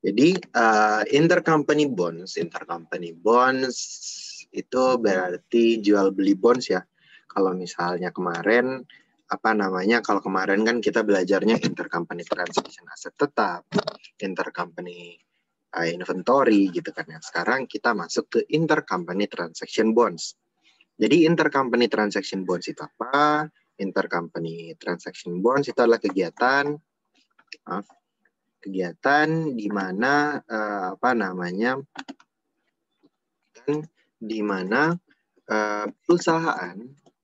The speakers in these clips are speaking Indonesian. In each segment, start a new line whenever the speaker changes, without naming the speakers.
Jadi intercompany bonds itu berarti jual beli bonds ya. Kalau misalnya kemarin kalau kemarin kan kita belajarnya intercompany transaction aset tetap, intercompany inventory gitu kan ya. Sekarang kita masuk ke intercompany transaction bonds. Jadi intercompany transaction bonds itu apa? Intercompany transaction bonds itu adalah kegiatan di mana perusahaan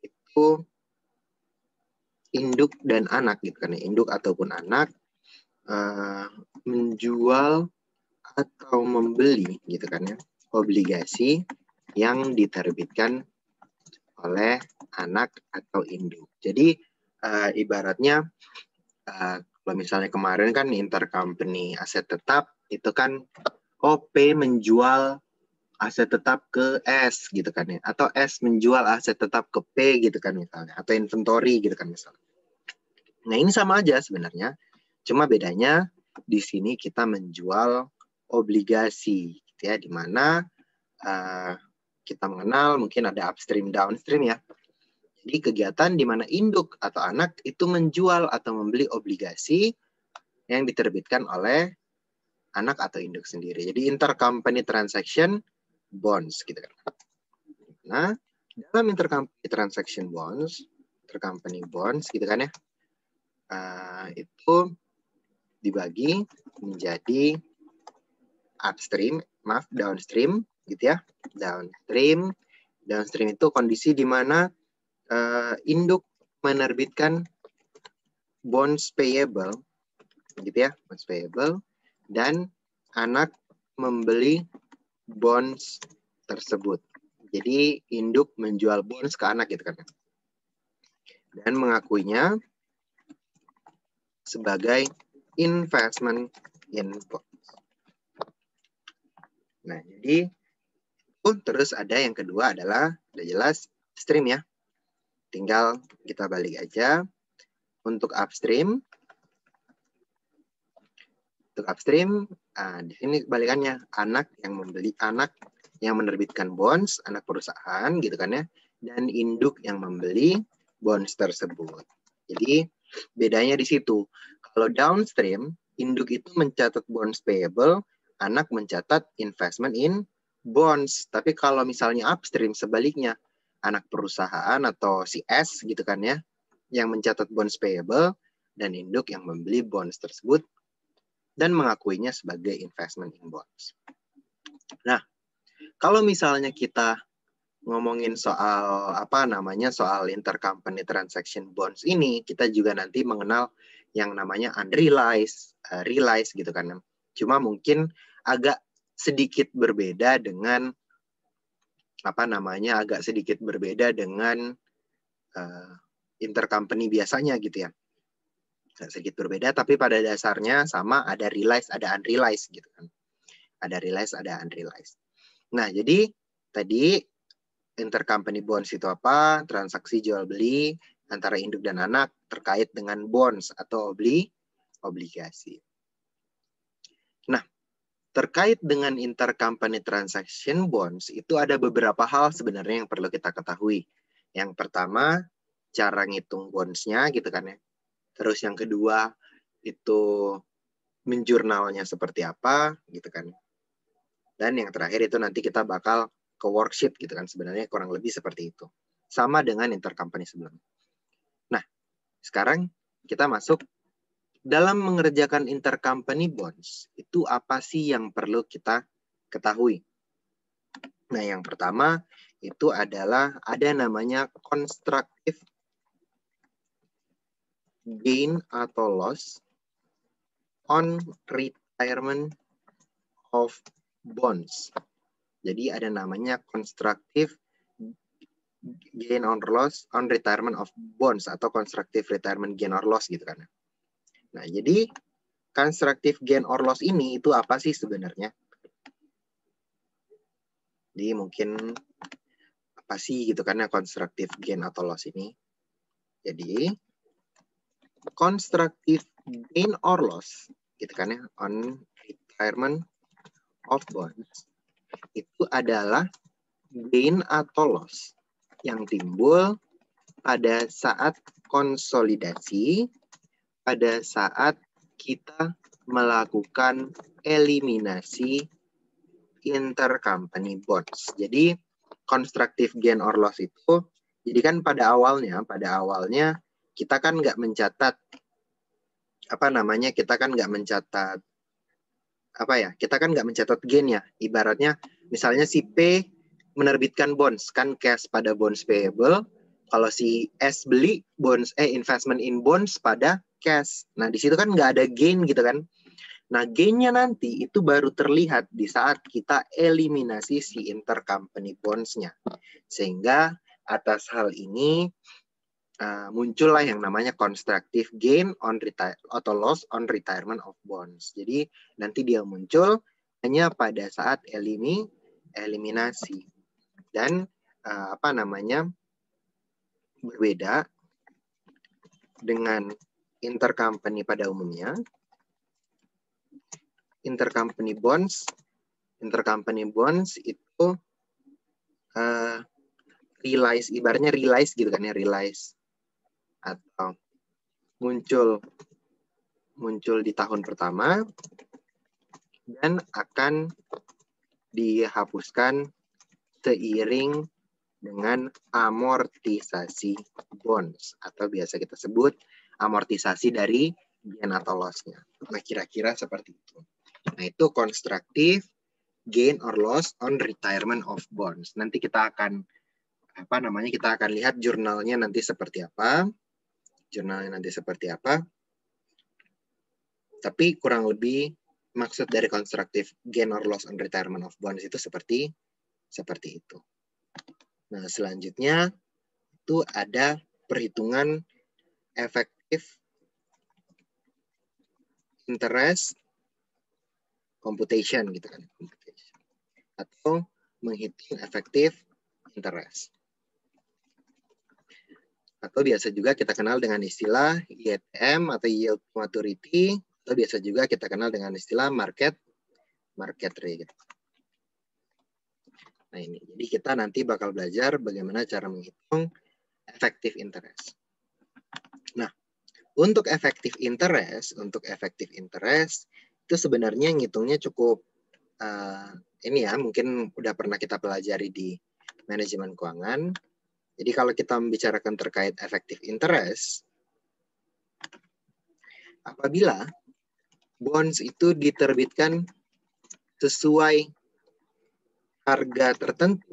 itu induk dan anak gitu kan ya, induk ataupun anak menjual atau membeli gitu kan ya, obligasi yang diterbitkan oleh anak atau induk. Jadi ibaratnya kalau misalnya kemarin kan intercompany aset tetap itu kan OP menjual aset tetap ke S gitu kan ya, atau S menjual aset tetap ke P gitu kan misalnya, atau inventory gitu kan misalnya. Nah ini sama aja sebenarnya, cuma bedanya di sini kita menjual obligasi gitu ya, di mana kita mengenal mungkin ada upstream downstream ya. Jadi kegiatan di mana induk atau anak itu menjual atau membeli obligasi yang diterbitkan oleh anak atau induk sendiri. Jadi intercompany transaction bonds gitu kan. Nah, dalam intercompany transaction bonds, intercompany bonds gitu kan ya, itu dibagi menjadi downstream gitu ya. Downstream itu kondisi di mana induk menerbitkan bonds payable gitu ya, bonds payable, dan anak membeli bonds tersebut. Jadi induk menjual bonds ke anak gitu kan, dan mengakuinya sebagai investment in bonds. Nah, jadi terus ada yang kedua adalah udah jelas upstream ya. Tinggal kita balik aja. Untuk upstream, di sini kebalikannya, anak yang menerbitkan bonds, anak perusahaan gitu kan ya, dan induk yang membeli bonds tersebut. Jadi bedanya di situ. Kalau downstream, induk itu mencatat bonds payable, anak mencatat investment in bonds. Tapi kalau misalnya upstream sebaliknya, anak perusahaan atau si S gitu kan ya, yang mencatat bonds payable dan induk yang membeli bonds tersebut dan mengakuinya sebagai investment in bonds. Nah, kalau misalnya kita ngomongin soal soal intercompany transaction bonds ini, kita juga nanti mengenal yang namanya unrealized, realized gitu kan. Cuma mungkin agak sedikit berbeda dengan intercompany biasanya gitu ya. Sedikit berbeda, tapi pada dasarnya sama, ada realized, ada unrealized gitu kan. Ada realized, ada unrealized. Nah, jadi tadi intercompany bonds itu apa? Transaksi jual beli antara induk dan anak terkait dengan bonds atau obligasi. Nah, terkait dengan intercompany transaction bonds itu ada beberapa hal sebenarnya yang perlu kita ketahui. Yang pertama, cara ngitung bonds-nya gitu kan ya. Terus yang kedua itu menjurnalnya seperti apa gitu kan. Dan yang terakhir itu nanti kita bakal ke worksheet gitu kan, sebenarnya kurang lebih seperti itu. Sama dengan intercompany sebelumnya. Nah, sekarang kita masuk dalam mengerjakan intercompany bonds, itu apa sih yang perlu kita ketahui? Nah, yang pertama itu adalah ada namanya constructive gain atau loss on retirement of bonds. Jadi ada namanya constructive gain or loss on retirement of bonds atau constructive retirement gain or loss gitu kan. Nah, jadi constructive gain or loss ini itu apa sih sebenarnya? Jadi mungkin apa sih gitu kan ya constructive gain atau loss ini? Jadi constructive gain or loss gitu kan ya on retirement of bonds itu adalah gain atau loss yang timbul pada saat konsolidasi, pada saat kita melakukan eliminasi intercompany bonds. Jadi constructive gain or loss itu, jadi kan pada awalnya kita kan nggak mencatat kita kan nggak mencatat gain ya. Ibaratnya misalnya si P menerbitkan bonds kan cash pada bonds payable, kalau si S beli investment in bonds pada cash. Nah di situ kan nggak ada gain gitu kan. Nah, gain-nya nanti itu baru terlihat di saat kita eliminasi si intercompany bonds-nya. Sehingga atas hal ini muncullah yang namanya constructive gain atau loss on retirement of bonds. Jadi nanti dia muncul hanya pada saat eliminasi. Dan berbeda dengan intercompany pada umumnya. Intercompany bonds itu ibaratnya realize gitu kan ya, realize atau muncul di tahun pertama dan akan dihapuskan seiring dengan amortisasi bonds atau biasa kita sebut amortisasi dari gain atau loss-nya. Nah, kira-kira seperti itu. Nah, itu constructive gain or loss on retirement of bonds. Nanti kita akan lihat jurnalnya nanti seperti apa. Tapi kurang lebih maksud dari constructive gain or loss on retirement of bonds itu seperti itu. Nah, selanjutnya itu ada perhitungan effective interest computation gitu kan, atau menghitung effective interest, atau biasa juga kita kenal dengan istilah YTM atau yield to maturity, atau biasa juga kita kenal dengan istilah market rate. Nah ini, jadi kita nanti bakal belajar bagaimana cara menghitung effective interest. Nah, untuk effective interest itu sebenarnya ngitungnya cukup mungkin udah pernah kita pelajari di manajemen keuangan. Jadi kalau kita membicarakan terkait effective interest, apabila bonds itu diterbitkan sesuai harga tertentu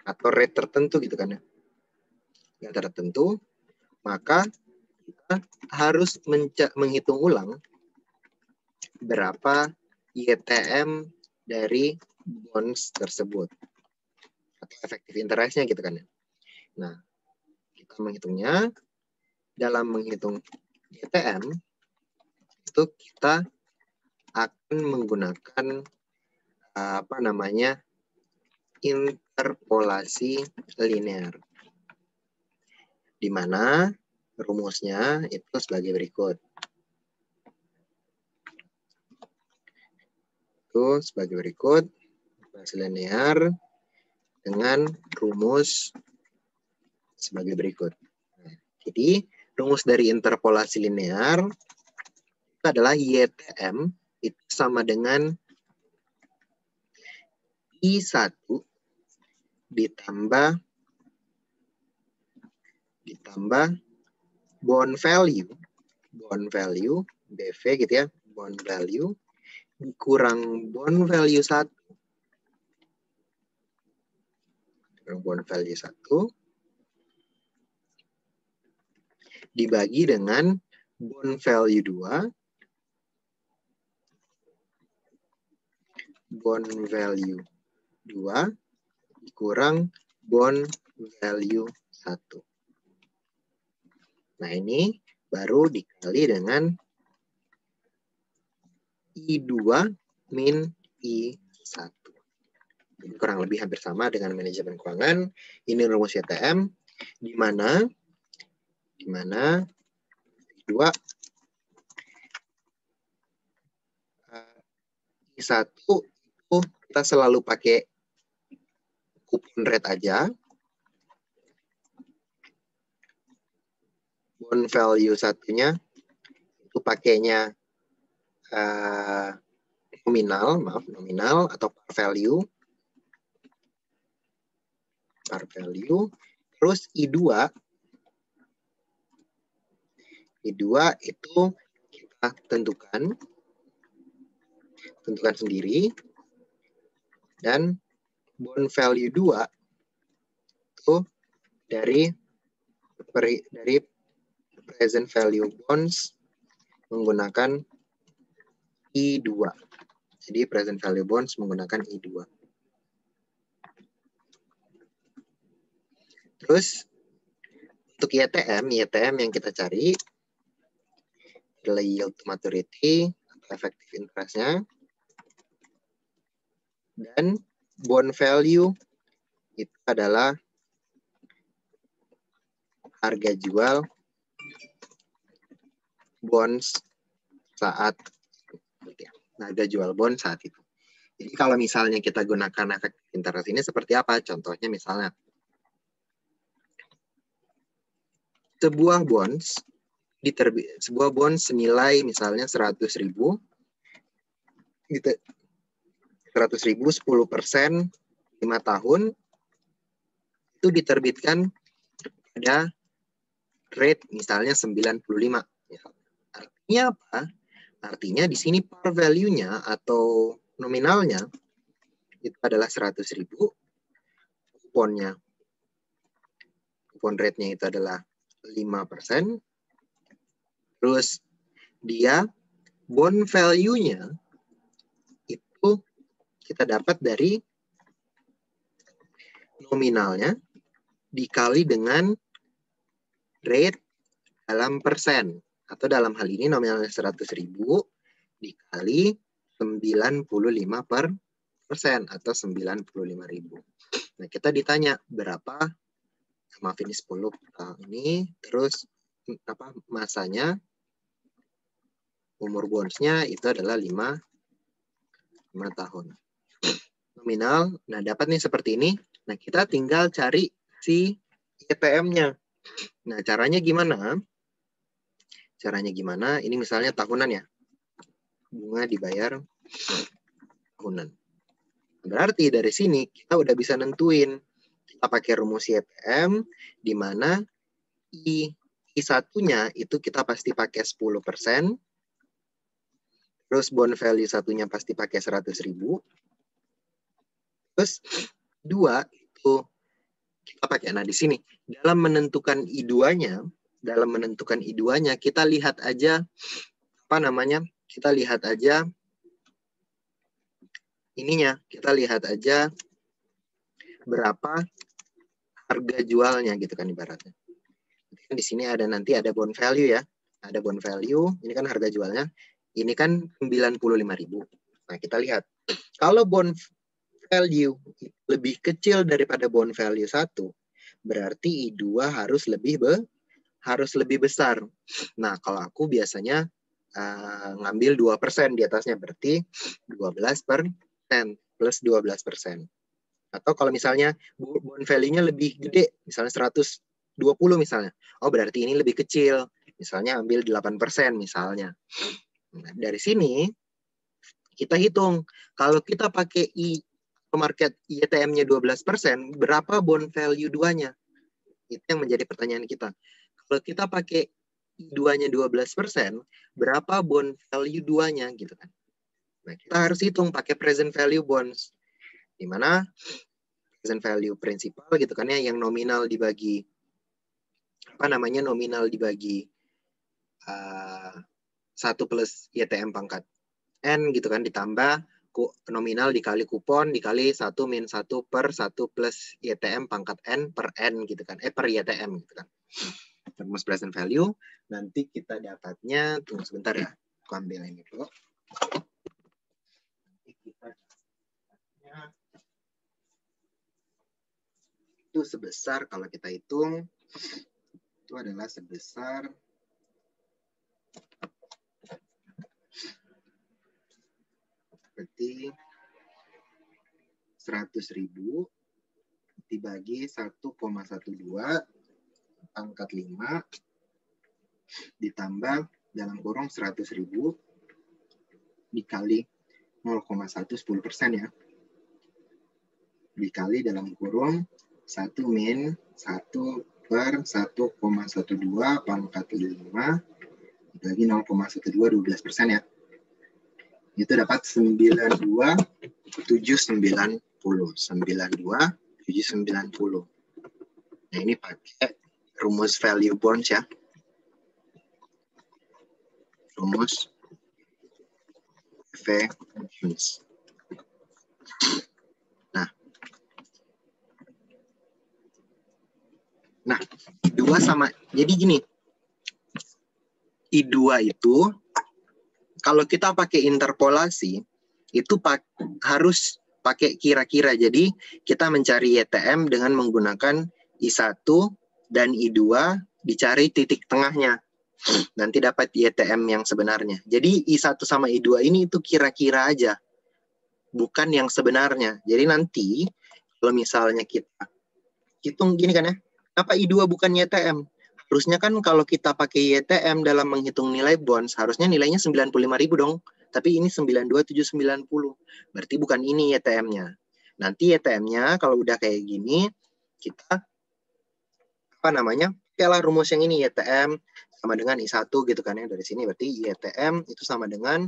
atau rate tertentu gitu kan ya, harga tertentu, maka kita harus menghitung ulang berapa YTM dari bonds tersebut atau effective interest-nya gitu kan ya. Nah, kita menghitungnya dalam menghitung YTM itu kita akan menggunakan interpolasi linear, di mana rumusnya itu sebagai berikut. Interpolasi linear dengan rumus sebagai berikut. Jadi, rumus dari interpolasi linear itu adalah YTM itu sama dengan I1 ditambah bond value BV gitu ya, bond value dikurang bond value 1 dibagi dengan bond value 2 dikurang bond value 1. Nah, ini baru dikali dengan I2 min I1. Jadi kurang lebih hampir sama dengan manajemen keuangan. Ini rumus YTM, di mana I2 I1 itu kita selalu pakai kupon rate aja. Bond value satunya itu pakainya nominal atau par value. Terus I2 itu kita tentukan sendiri, dan bond value 2 itu dari present value bonds menggunakan I2. Jadi present value bonds menggunakan I2. Terus untuk YTM yang kita cari adalah yield to maturity atau effective interest-nya. Dan bond value itu adalah harga jual bonds saat itu. Jadi kalau misalnya kita gunakan effective interest ini seperti apa? Contohnya misalnya sebuah bonds senilai misalnya 100.000 gitu. 100.000 10% 5 tahun itu diterbitkan pada rate misalnya 95. Artinya apa? Artinya di sini par value-nya atau nominalnya itu adalah 100.000, kupon rate-nya itu adalah 5%. Terus dia bond value-nya itu kita dapat dari nominalnya dikali dengan rate dalam persen. Atau dalam hal ini nominalnya 100.000 dikali 95% atau 95.000. Nah, kita ditanya berapa, maaf ini 10 ini, terus masanya, umur bonds-nya itu adalah 5 tahun. Nominal, nah dapat nih seperti ini. Nah, kita tinggal cari si YTM-nya. Nah, caranya gimana? Ini misalnya tahunan ya. Bunga dibayar tahunan. Berarti dari sini kita udah bisa nentuin. Kita pakai rumus YTM, di mana I1-nya itu kita pasti pakai 10%. Terus bond value satunya pasti pakai 100.000. Terus 2 itu kita pakai. Nah, di sini dalam menentukan I2-nya, kita lihat aja kita lihat aja ininya, kita lihat aja berapa harga jualnya gitu kan ibaratnya. Di sini nanti ada bond value ya. Ada bond value, ini kan harga jualnya. Ini kan 95.000. Nah, kita lihat. Kalau bond value lebih kecil daripada bond value 1, berarti I2 harus lebih besar. Nah, kalau aku biasanya ngambil 2% di atasnya, berarti 12% plus 12%. Atau kalau misalnya bond value-nya lebih gede, misalnya 120 misalnya. Oh, berarti ini lebih kecil. Misalnya ambil 8% misalnya. Nah, dari sini kita hitung. Kalau kita pakai market YTM-nya 12%, berapa bond value 2-nya? Itu yang menjadi pertanyaan kita. Kalau kita pakai I2-nya 12%, berapa bond value 2-nya gitu kan? Nah, kita harus hitung pakai present value bonds. Di mana present value prinsipal gitu kan ya, yang nominal dibagi nominal dibagi 1 plus YTM pangkat N gitu kan, ditambah nominal dikali kupon dikali 1 min 1 per 1 plus YTM pangkat N per N gitu kan, per YTM gitu kan. Rumus present value, nanti kita dapatnya, tunggu sebentar ya, aku ambil ini dulu. Nanti kita dapatnya itu sebesar, kalau kita hitung, itu adalah sebesar berarti 100.000 dibagi 1,12 pangkat 5 ditambah dalam kurung 100.000 dikali 0,1 10% ya. Dikali dalam kurung 1 min 1 per 1,12 pangkat 5 dibagi 0,12 12% ya. Itu dapat 92,790. 92,790. Nah, ini pakai rumus value bonds ya. Rumus VV bonds. Nah, I2 sama, jadi gini, I2 itu, kalau kita pakai interpolasi, itu harus pakai kira-kira. Jadi, kita mencari YTM dengan menggunakan I1 dan I2, dicari titik tengahnya. Nanti dapat YTM yang sebenarnya. Jadi, I1 sama I2 ini itu kira-kira aja. Bukan yang sebenarnya. Jadi nanti, kalau misalnya kita hitung gini kan ya, apa I2 bukan YTM? Harusnya kan kalau kita pakai YTM dalam menghitung nilai bonds, harusnya nilainya 95.000 dong. Tapi ini 92,790. Berarti bukan ini YTM-nya. Nanti YTM-nya kalau udah kayak gini, kita pakailah rumus yang ini, YTM sama dengan I1 gitu kan ya. Dari sini berarti YTM itu sama dengan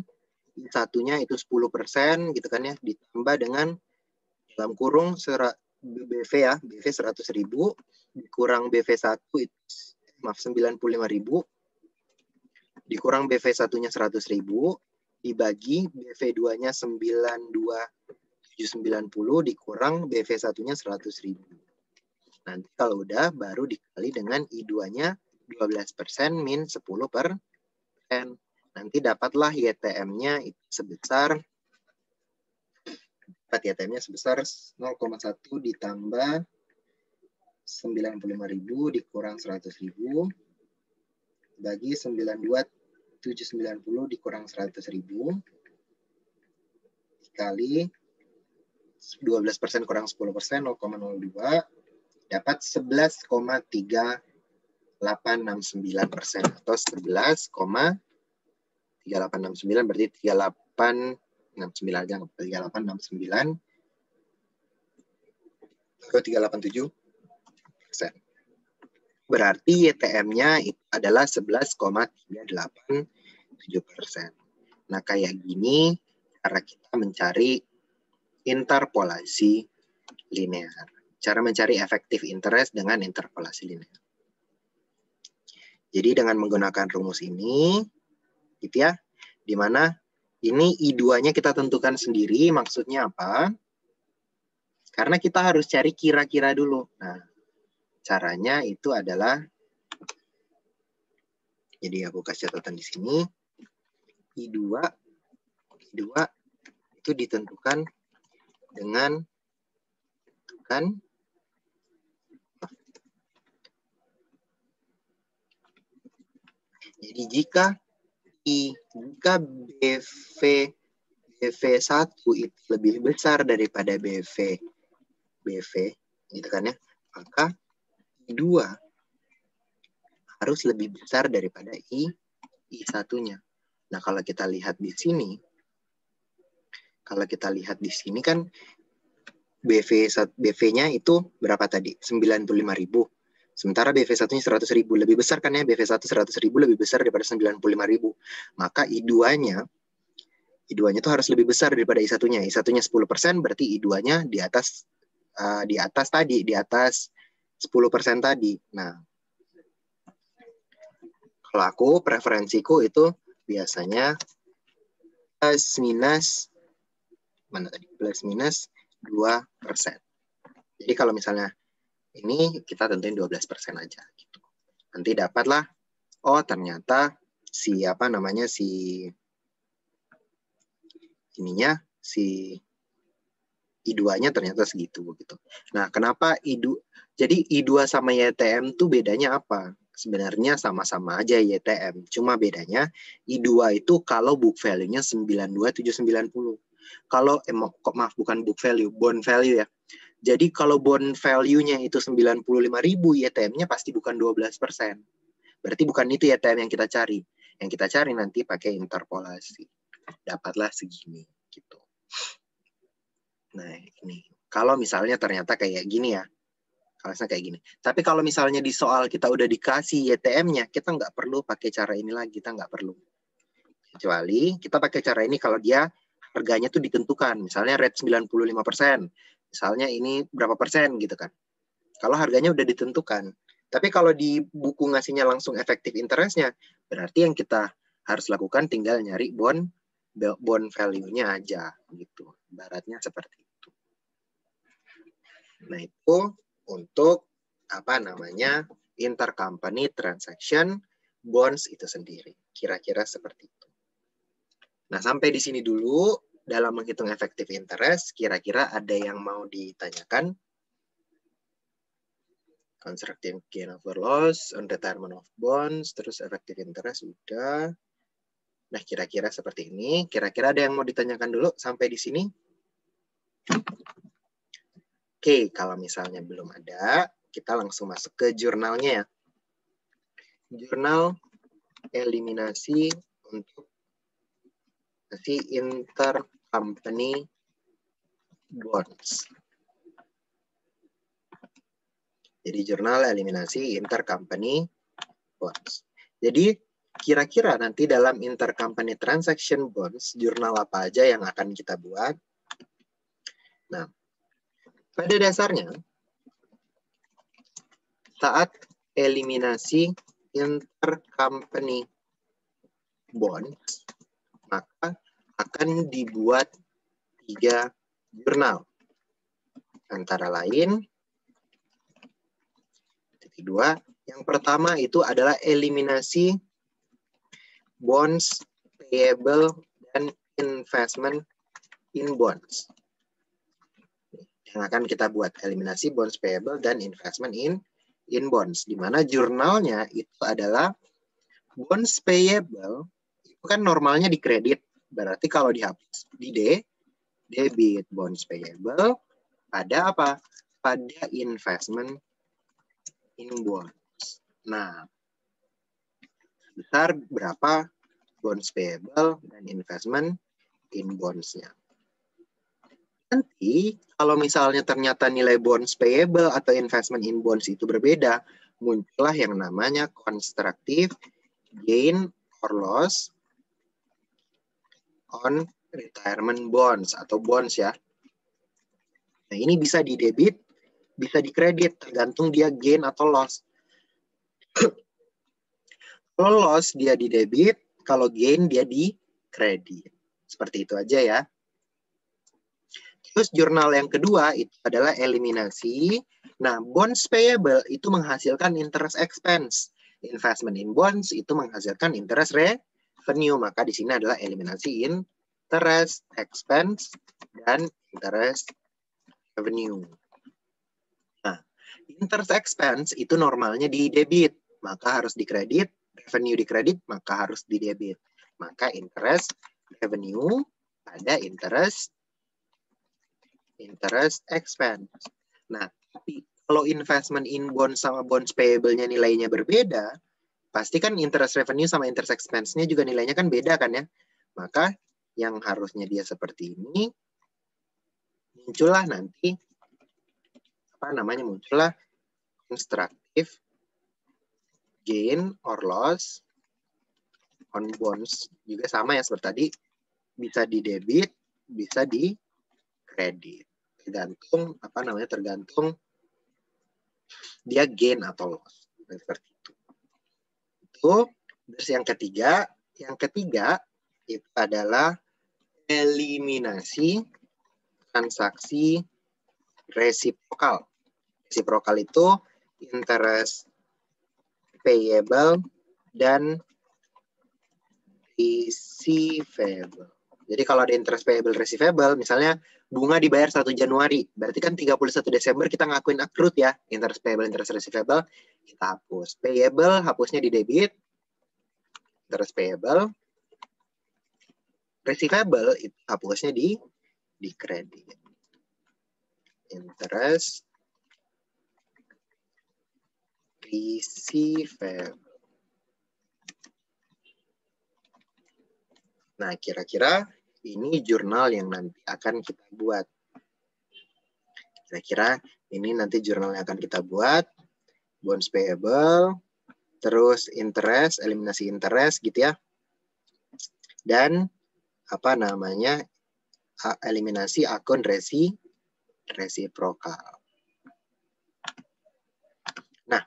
I1-nya itu 10% gitu kan ya, ditambah dengan dalam kurung BV ya, BV 100.000 dikurang BV1 itu 95.000 dikurang BV1-nya 100.000 dibagi BV2-nya 92,790 dikurang BV1-nya 100.000. Nanti kalau udah baru dikali dengan I2-nya 12% min 10%. Nanti dapatlah YTM-nya sebesar 0,1 ditambah 95.000 dikurang 100.000 bagi 92,790 dikurang 100.000 dikali 12% kurang 10% 0,02 dapat 11,3869% atau 11,3869 berarti 3869 aja 3869 ke 387%. Berarti YTM-nya itu adalah 11,387%. Nah, kayak gini cara kita mencari interpolasi linear. Cara mencari efektif interest dengan interpolasi linear. Jadi dengan menggunakan rumus ini, gitu ya, di mana ini I2-nya kita tentukan sendiri, maksudnya apa? Karena kita harus cari kira-kira dulu. Nah, caranya itu adalah, jadi aku kasih catatan di sini, I2 itu ditentukan dengan jadi jika BV1 itu lebih besar daripada BV gitu kan ya, maka I2 harus lebih besar daripada I1-nya. Nah, kalau kita lihat di sini, kan BV-nya itu berapa tadi? 95.000. Sementara BV1-nya 100.000. Lebih besar kan ya? BV1 100.000 lebih besar daripada 95.000. Maka I2-nya itu harus lebih besar daripada I1-nya. I1-nya 10%, berarti I2-nya di atas 10% tadi. Nah, kalau aku, preferensiku itu biasanya plus minus 2%. Jadi kalau misalnya ini kita tentuin 12% aja. Gitu. Nanti dapatlah, oh ternyata si I2-nya ternyata segitu gitu. Nah, kenapa jadi I2 sama YTM tuh bedanya apa? Sebenarnya sama-sama aja YTM, cuma bedanya I2 itu kalau book value-nya 92,790. Kalau maaf bukan book value, bond value ya. Jadi kalau bond value-nya itu 95.000, YTM-nya pasti bukan 12%. Berarti bukan itu YTM yang kita cari. Yang kita cari nanti pakai interpolasi. Dapatlah segini gitu. Nah, ini. Kalau misalnya ternyata kayak gini ya. Kalau misalnya kayak gini. Tapi kalau misalnya di soal kita udah dikasih YTM-nya, kita nggak perlu pakai cara ini lagi. Kita nggak perlu. Kecuali kita pakai cara ini kalau dia harganya tuh ditentukan. Misalnya rate 95%. Misalnya ini berapa persen gitu kan. Kalau harganya udah ditentukan. Tapi kalau di buku ngasihnya langsung efektif interest-nya, berarti yang kita harus lakukan tinggal nyari bond value-nya aja gitu. Baratnya seperti itu. Nah, itu untuk apa namanya intercompany transaction bonds itu sendiri. Kira-kira seperti itu. Nah, sampai di sini dulu dalam menghitung efektif interest, kira-kira ada yang mau ditanyakan? Constructive gain over loss, on retirement of bonds, terus effective interest udah. Nah, kira-kira seperti ini. Kira-kira ada yang mau ditanyakan dulu sampai di sini? Oke, kalau misalnya belum ada, kita langsung masuk ke jurnalnya ya. Jurnal eliminasi untuk intercompany bonds. Jadi jurnal eliminasi intercompany bonds. Jadi kira-kira nanti dalam intercompany transaction bonds, jurnal apa aja yang akan kita buat? Nah, pada dasarnya, saat eliminasi intercompany bonds, maka akan dibuat 3 jurnal. Antara lain, 2. Yang pertama itu adalah eliminasi bonds payable dan investment in bonds. Yang akan kita buat eliminasi bonds payable dan investment in bonds. Di mana jurnalnya itu adalah bonds payable itu kan normalnya di kredit. Berarti kalau dihapus di debit bonds payable pada apa? Pada investment in bonds. Nah, besar berapa bonds payable dan investment in bonds-nya. Nanti kalau misalnya ternyata nilai bonds payable atau investment in bonds itu berbeda, muncullah yang namanya constructive gain or loss on retirement bonds atau bonds ya. Nah, ini bisa di debit, bisa di kredit, tergantung dia gain atau loss. Kalau loss dia di debit, kalau gain dia di kredit. Seperti itu aja ya. Terus jurnal yang kedua itu adalah eliminasi. Nah, bonds payable itu menghasilkan interest expense. Investment in bonds itu menghasilkan interest revenue. Maka di sini adalah eliminasi interest expense dan interest revenue. Nah, interest expense itu normalnya di debit, maka harus di kredit. Revenue di kredit, maka harus di debit. Maka interest revenue ada interest expense. Nah, tapi kalau investment in bonds sama bonds payable-nya nilainya berbeda, pasti kan interest revenue sama interest expense-nya juga nilainya kan beda kan ya. Maka yang harusnya dia seperti ini, muncullah nanti, muncullah constructive gain or loss on bonds. Juga sama ya seperti tadi, bisa di debit, bisa di kredit. Tergantung dia gain atau loss. Seperti itu. Terus yang ketiga itu adalah eliminasi transaksi resiprokal. Resiprokal itu interest payable dan receivable. Jadi kalau ada interest payable receivable, misalnya bunga dibayar 1 Januari, berarti kan 31 Desember kita ngakuin accrued ya, interest payable, interest receivable, kita hapus. Payable, hapusnya di debit, interest payable. receivable itu hapusnya di kredit. Interest receivable. Nah, kira-kira ini jurnal yang nanti akan kita buat. Kira-kira ini nanti jurnal yang akan kita buat. Bonds payable, terus interest, eliminasi interest gitu ya. Dan apa namanya? Eliminasi akun resiprokal. Nah,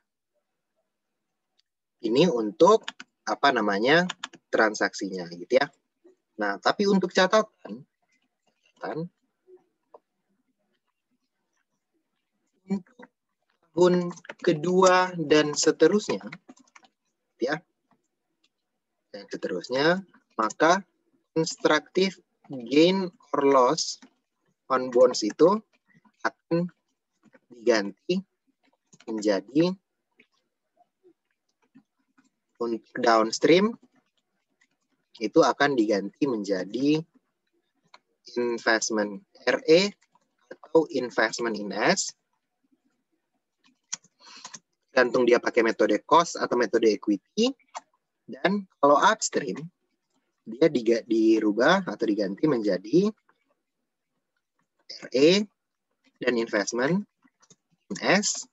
ini untuk apa namanya? Transaksinya gitu ya. Nah, tapi untuk catatan untuk tahun kedua dan seterusnya, ya, dan seterusnya, maka constructive gain or loss on bonds itu akan diganti menjadi untuk downstream itu akan diganti menjadi investment RE atau investment in S. Gantung dia pakai metode cost atau metode equity. Dan kalau upstream, dia dirubah atau diganti menjadi RE dan investment in S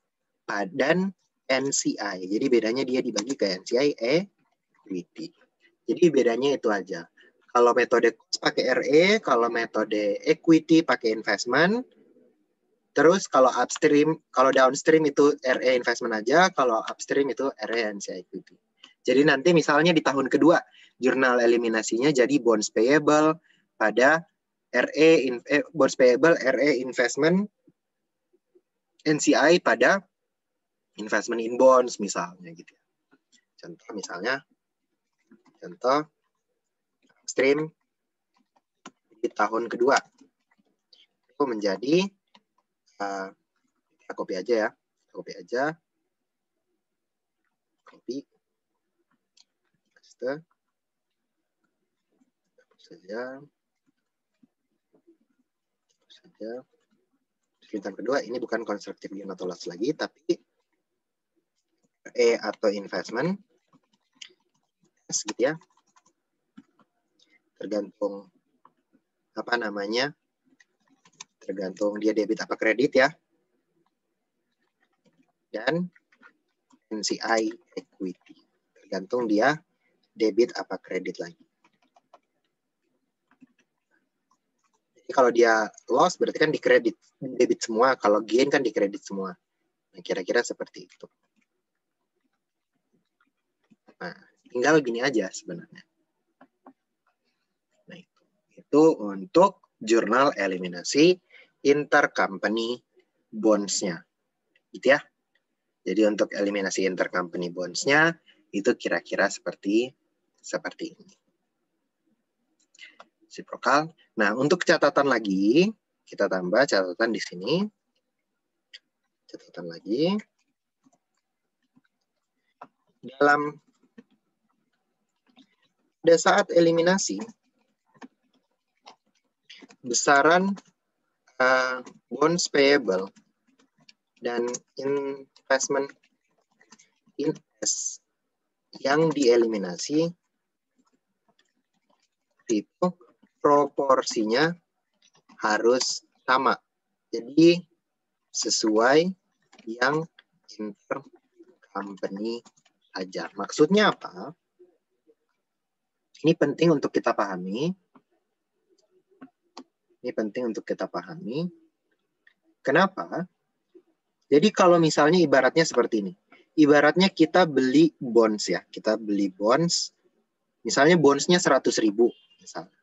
dan NCI. Jadi bedanya dia dibagi ke NCI, equity. Jadi bedanya itu aja. Kalau metode cost pakai RE, kalau metode equity pakai investment. Terus kalau upstream, kalau downstream itu RE investment aja, kalau upstream itu RE NCI equity. Jadi nanti misalnya di tahun kedua, jurnal eliminasinya jadi bonds payable pada bonds payable RE investment NCI pada investment in bonds misalnya gitu. Contoh misalnya, upstream di tahun kedua itu menjadi kita copy aja ya, copy, paste, saja. Yang kedua ini bukan constructive gain atau loss lagi, tapi atau investment, gitu ya. Tergantung apa namanya, tergantung dia debit apa kredit ya. Dan NCI equity, tergantung dia debit apa kredit lagi. Jadi kalau dia loss berarti kan di kredit, debit semua. Kalau gain kan di kredit semua. Nah, kira-kira seperti itu. Nah, tinggal gini aja sebenarnya. Nah, itu untuk jurnal eliminasi intercompany bonds-nya. Gitu ya. Jadi untuk eliminasi intercompany bonds-nya itu kira-kira seperti ini. Reciprocal. Nah, untuk catatan lagi, kita tambah catatan di sini. Catatan lagi. Pada saat eliminasi, besaran bonds payable dan investment in S yang dieliminasi itu proporsinya harus sama. Jadi sesuai yang intercompany aja. Maksudnya apa? Ini penting untuk kita pahami. Kenapa? Jadi kalau misalnya ibaratnya seperti ini. Ibaratnya kita beli bonds ya. Kita beli bonds. Misalnya bondsnya 100.000. Misalnya.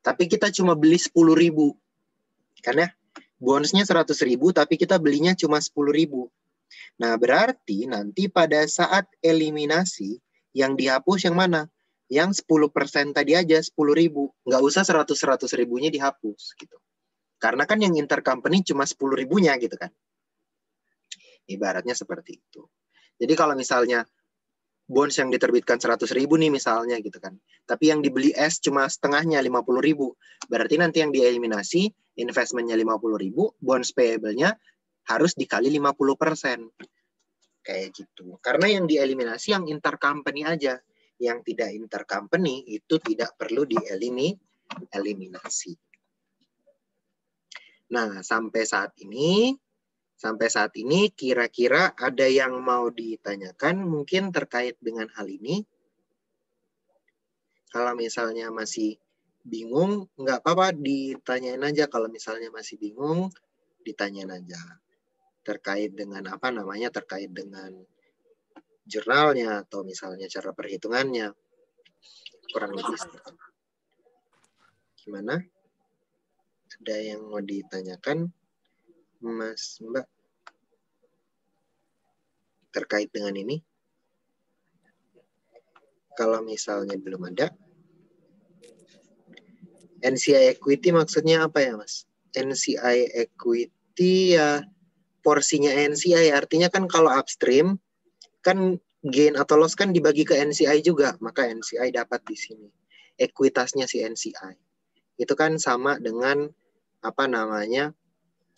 Tapi kita cuma beli 10.000. Kan ya? Bondsnya 100.000 tapi kita belinya cuma 10.000. Nah berarti nanti pada saat eliminasi yang dihapus yang mana? Yang 10% tadi aja 10.000. Nggak usah 100.000-nya dihapus gitu. Karena kan yang intercompany cuma 10.000-nya gitu kan. Ibaratnya seperti itu. Jadi kalau misalnya bonds yang diterbitkan 100.000 nih misalnya gitu kan. Tapi yang dibeli es cuma setengahnya 50.000. Berarti nanti yang dieliminasi investmentnya 50.000, bonds payable-nya harus dikali 50%. Kayak gitu. Karena yang dieliminasi yang intercompany aja. Yang tidak intercompany itu tidak perlu dieliminasi. Nah, sampai saat ini kira-kira ada yang mau ditanyakan mungkin terkait dengan hal ini? Kalau misalnya masih bingung, nggak apa-apa ditanyain aja. Kalau misalnya masih bingung, ditanyain aja. Terkait dengan apa namanya, terkait dengan jurnalnya atau misalnya cara perhitungannya. Kurang lebih seperti itu. Gimana? Ada yang mau ditanyakan, Mas Mbak? Terkait dengan ini? Kalau misalnya belum ada, NCI equity maksudnya apa ya, Mas? NCI equity ya porsinya NCI, artinya kan kalau upstream kan gain atau loss kan dibagi ke NCI juga, maka NCI dapat di sini. Ekuitasnya si NCI. Itu kan sama dengan apa namanya?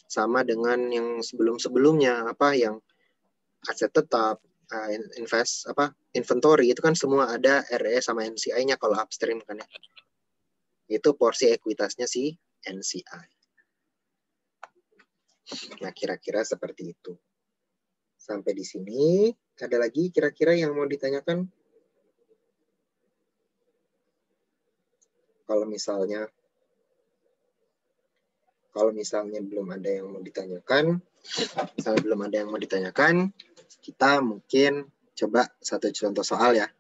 Sama dengan yang sebelum-sebelumnya, apa yang aset tetap, inventory itu kan semua ada RE sama NCI-nya kalau upstream kan ya. Itu porsi ekuitasnya si NCI. Nah, kira-kira seperti itu. Sampai di sini, ada lagi kira-kira yang mau ditanyakan? Kalau misalnya belum ada yang mau ditanyakan, kita mungkin coba satu contoh soal ya.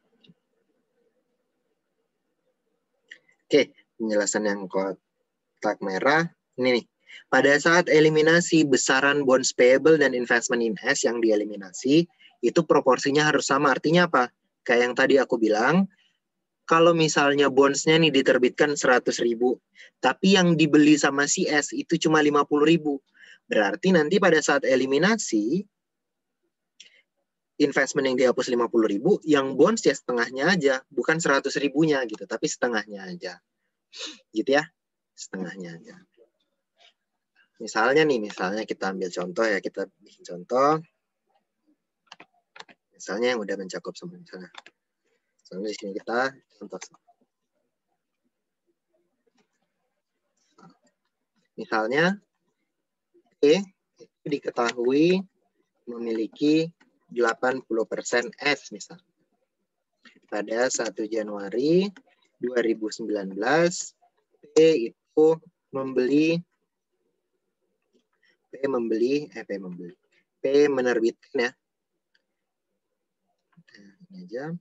Oke, penjelasan yang kotak merah. Ini nih. Pada saat eliminasi besaran bonds payable dan investment in S yang dieliminasi, itu proporsinya harus sama. Artinya apa? Kayak yang tadi aku bilang, kalau misalnya bonds-nya nih diterbitkan 100.000, tapi yang dibeli sama si S itu cuma 50.000. Berarti nanti pada saat eliminasi, investment yang dihapus 50.000, yang bonds ya setengahnya aja, bukan 100.000-nya gitu, tapi setengahnya aja. Gitu ya, setengahnya aja. Misalnya kita ambil contoh ya, kita bikin contoh. Misalnya yang udah mencakup semua. Misalnya di sini kita contoh. Misalnya, itu diketahui memiliki 80% S misalnya. Pada 1 Januari 2019, P itu menerbitkan ya. Nah, ini aja.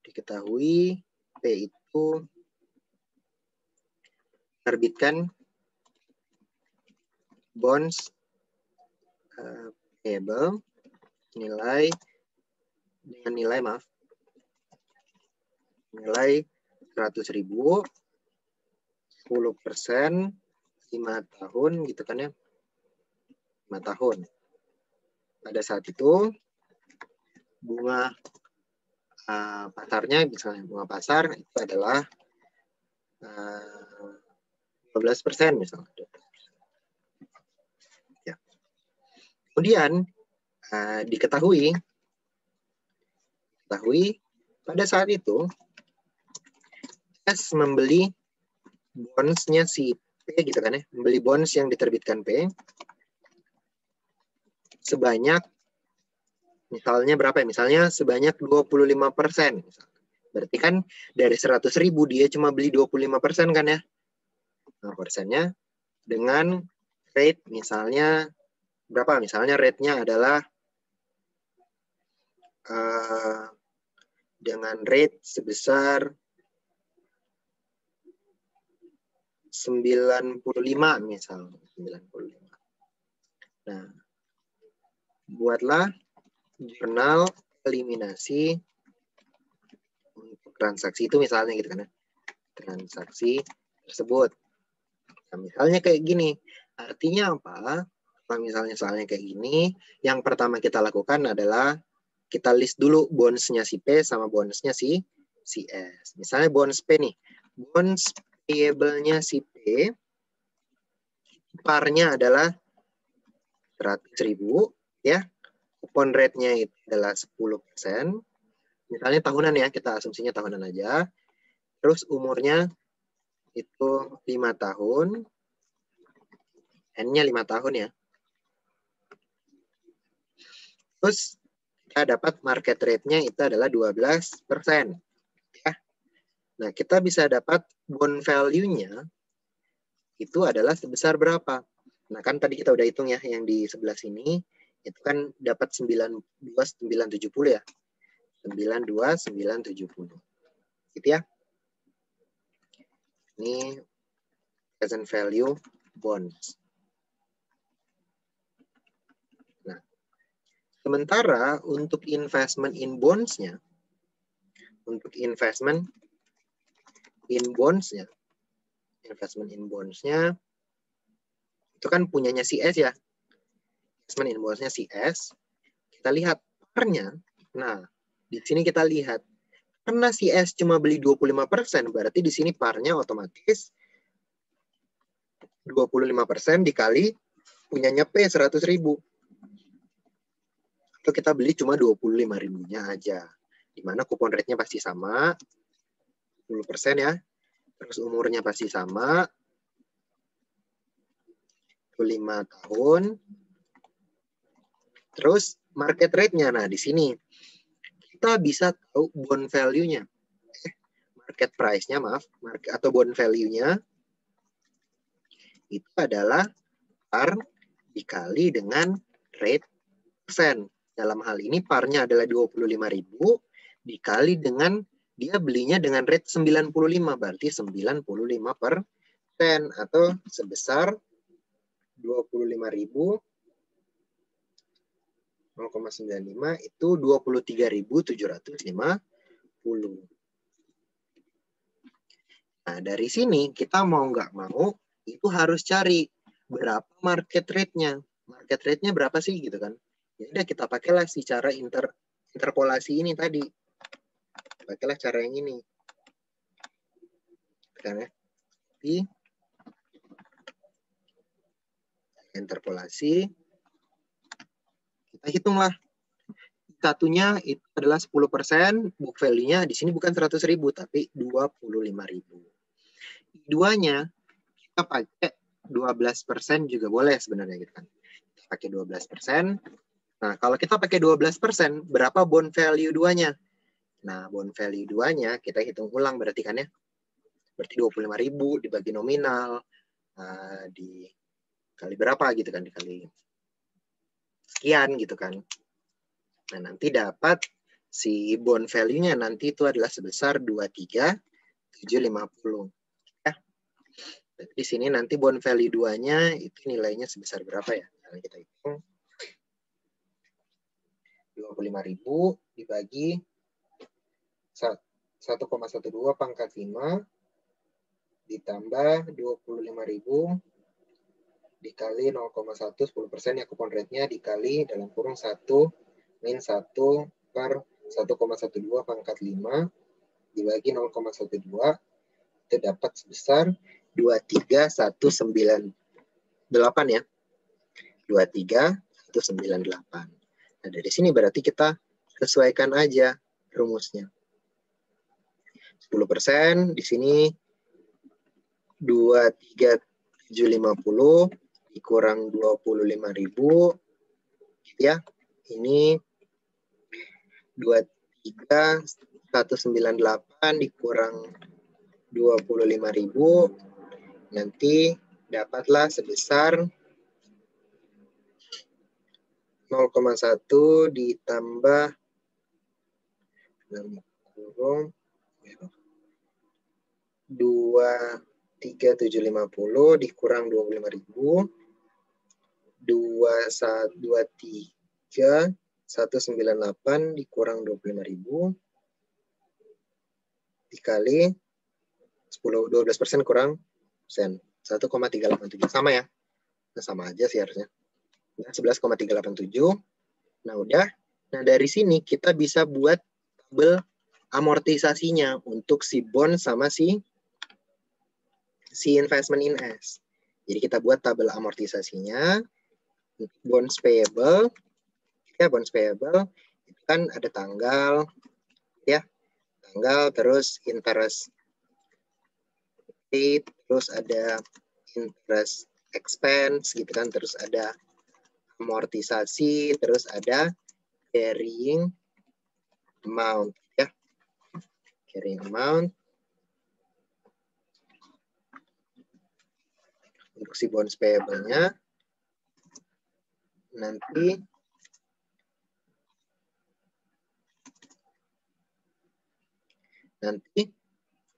Diketahui P itu menerbitkan bonds payable nilai 100.000, 10%, 5 tahun gitu kan ya. 5 tahun. Pada saat itu bunga pasarnya, misalnya bunga pasar itu adalah 12% misalnya. Ya. Kemudian diketahui pada saat itu S membeli bonds-nya si P gitu kan ya, membeli bonds yang diterbitkan P sebanyak misalnya berapa ya? Misalnya sebanyak 25%. Berarti kan dari 100.000 dia cuma beli 25% kan ya. Nah, persennya dengan rate misalnya berapa? Misalnya rate-nya adalah dengan rate sebesar 95 misalnya. 95. Nah, buatlah jurnal eliminasi untuk transaksi itu misalnya gitu kan ya. Transaksi tersebut. Nah, misalnya kayak gini. Artinya apa? Kalau misalnya soalnya kayak gini, yang pertama kita lakukan adalah kita list dulu bonds-nya si P sama bonds-nya si S. Misalnya bonds P nih. Bonds payable-nya si P, par-nya adalah 100.000, ya. Coupon rate-nya itu adalah 10%. Misalnya tahunan ya, kita asumsinya tahunan aja. Terus umurnya itu 5 tahun. N-nya 5 tahun ya. Terus kita dapat market rate-nya itu adalah 12%. Ya. Nah, kita bisa dapat bond value-nya itu adalah sebesar berapa? Nah, kan tadi kita udah hitung ya, yang di sebelah sini, itu kan dapat 92.970 ya. 92.970. Gitu ya. Ini present value bonds. Nah, sementara untuk investment in bonds-nya, investment in bonds-nya itu kan punyanya si S ya. Investment in bonds-nya si S. Kita lihat par-nya. Nah, di sini kita lihat karena si S cuma beli 25%, berarti di sini par-nya otomatis 25% dikali punyanya P 100.000. Atau kita beli cuma 25.000-nya aja. Dimana kupon rate-nya pasti sama, 10% ya. Terus umurnya pasti sama, 5 tahun. Terus market rate-nya, nah di sini kita bisa tahu bond value-nya. Market price-nya, maaf, atau bond value-nya itu adalah par dikali dengan rate persen. Dalam hal ini par-nya adalah 25.000 dikali dengan dia belinya dengan rate 95, berarti 95% atau sebesar 25.000 0,95 itu 23.750. Nah, dari sini kita mau nggak mau itu harus cari berapa market rate-nya. Market rate-nya berapa sih gitu kan. Ya udah kita pakailah si cara interpolasi ini tadi. Pakailah cara yang ini. Kan ya. Interpolasi. Kita hitunglah. Satunya itu adalah 10%, book value-nya di sini bukan 100.000 tapi 25.000. Duanya kita pakai 12% juga boleh sebenarnya gitu kan. Kita pakai 12%. Nah, kalau kita pakai 12%, berapa bond value duanya? Nah, bond value duanya kita hitung ulang berarti kan ya. Berarti 25.000 dibagi nominal, dikali berapa gitu kan, dikali sekian gitu kan. Nah, nanti dapat si bond value-nya nanti itu adalah sebesar 23.750. Ya. Di sini nanti bond value 2-nya itu nilainya sebesar berapa ya? Nah, kita hitung. 25.000 dibagi 1,12 pangkat 5 ditambah 25.000 dikali 0,1, 10% ya kupon rate-nya dikali dalam kurung 1 min 1 per 1,12 pangkat 5 dibagi 0,12 itu dapat sebesar 23.198 ya. 23.198. Nah, dari sini berarti kita sesuaikan aja rumusnya. 10% di sini 23.750 dikurang 25.000 ya. Ini 23.198 dikurang 25.000 nanti dapatlah sebesar 0,1 ditambah 23.750 dikurang 25.000 23.198 dikurang 25.000 dikali 12% kurang sen 1,387 sama ya. Nah, sama aja sih harusnya. 11,387. Nah, udah Nah, dari sini kita bisa buat tabel amortisasinya untuk si bond sama si investment in S. Jadi kita buat tabel amortisasinya. Bonds payable, ya bonds payable itu kan ada tanggal, ya tanggal, terus interest paid, terus ada interest expense gitu kan, terus ada amortisasi, terus ada carrying amount, ya carrying amount untuk si bonds payable-nya. Nanti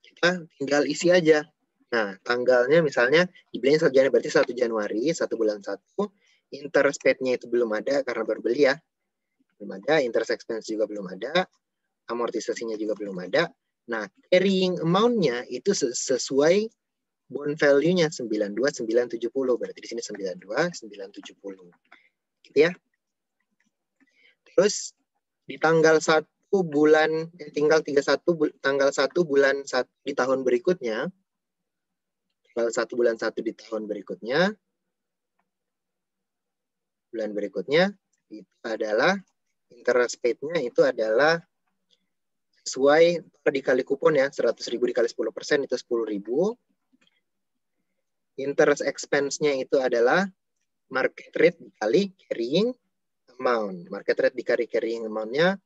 kita tinggal isi aja. Nah, tanggalnya misalnya dibelinya 1 Januari, berarti 1 Januari, 1 bulan 1. Interest paid-nya itu belum ada karena baru beli ya. Belum ada, interest expense juga belum ada, amortisasinya juga belum ada. Nah, carrying amount-nya itu sesuai bond value-nya 92.970. Berarti di sini 92.970. Gitu ya. Terus di tanggal 1 bulan tinggal 31 tanggal 1 bulan 1 di tahun berikutnya. Tanggal 1 bulan 1 di tahun berikutnya. Bulan berikutnya itu adalah interest paid-nya itu adalah sesuai dikali kupon ya, 100.000 dikali 10% itu 10.000. Interest expense-nya itu adalah market rate dikali carrying amount. Market rate dikali carrying amount-nya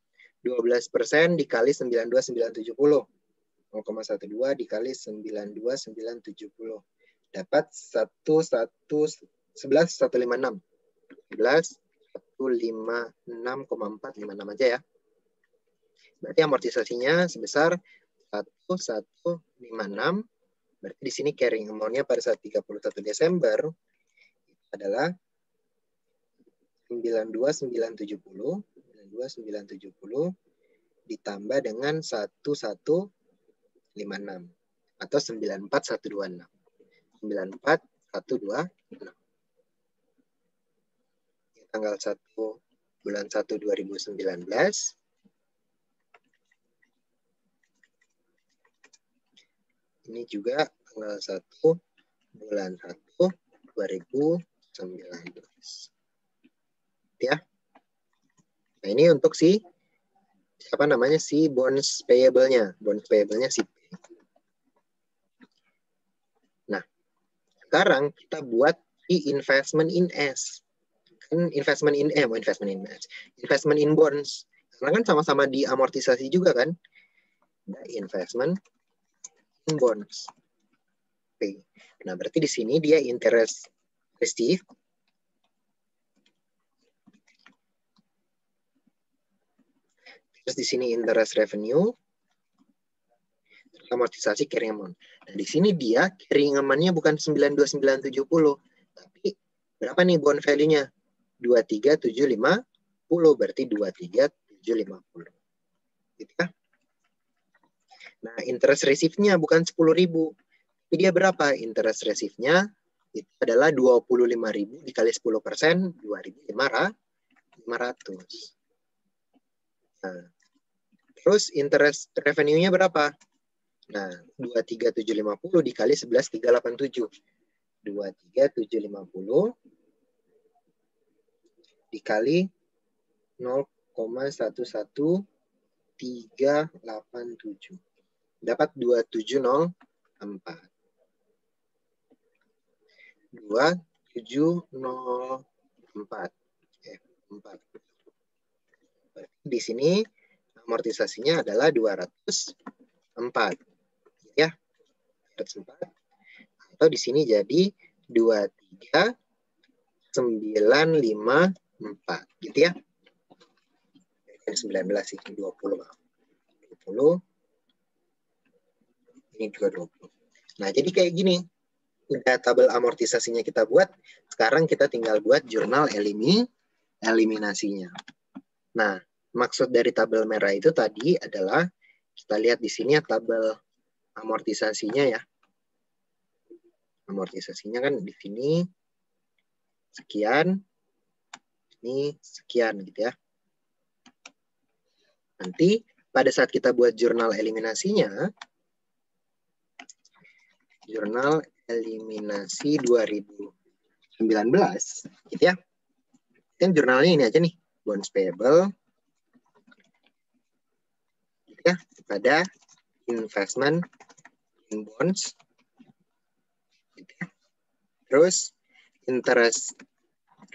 12% dikali 92.970. 0,12 dikali 92.970. Dapat 11.156. 11.156,456 aja ya. Berarti amortisasinya sebesar 1156. Berarti di sini carrying amount-nya pada saat 31 Desember adalah 92.970 ditambah dengan 1156 atau 94.126. 94.126. Tanggal 1 bulan 1 2019. Ini juga tanggal 1 bulan 1 2019. Ya. Nah, ini untuk si bonds payable-nya. Bonds payable-nya si P. Nah, sekarang kita buat si investment in S. Kan investment in S. Investment in bonds. Karena kan sama-sama diamortisasi juga kan. Nah, investment in bonds. Oke. Nah, berarti di sini dia interest received. Terus di sini interest revenue. Amortisasi carrying amount. Nah, di sini dia carrying amount-nya bukan 92.970. Tapi berapa nih bond value-nya? 23.750. Berarti 23.750. Gitu ya. Nah, interest receive-nya bukan 10.000. Tapi dia berapa? Interest receive-nya itu adalah 25.000 dikali 10%, 2.500. Nah, terus interest revenue-nya berapa? Nah, 23.750 dikali 11.387. 23.750 dikali 0,11387. Dapat 2704. 2704. 4. Di sini amortisasinya adalah 204. Ya. 204. Atau di sini jadi 23.954. Gitu ya. 19 sih, 20. 20. Ini juga 20. Nah, jadi kayak gini. Udah tabel amortisasinya kita buat. Sekarang kita tinggal buat jurnal eliminasinya. Nah, maksud dari tabel merah itu tadi adalah kita lihat di sini ya tabel amortisasinya ya. Amortisasinya kan di sini sekian, ini sekian gitu ya. Nanti pada saat kita buat jurnal eliminasinya, jurnal eliminasi 2019, gitu ya. Kan jurnalnya ini aja nih, bonds payable, gitu ya, pada investment in bonds, gitu ya. Terus interest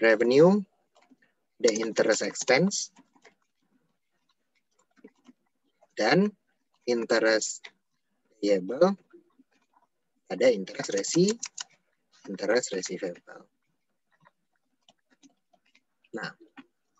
revenue, the interest expense, dan interest payable ada interest receivable. Nah,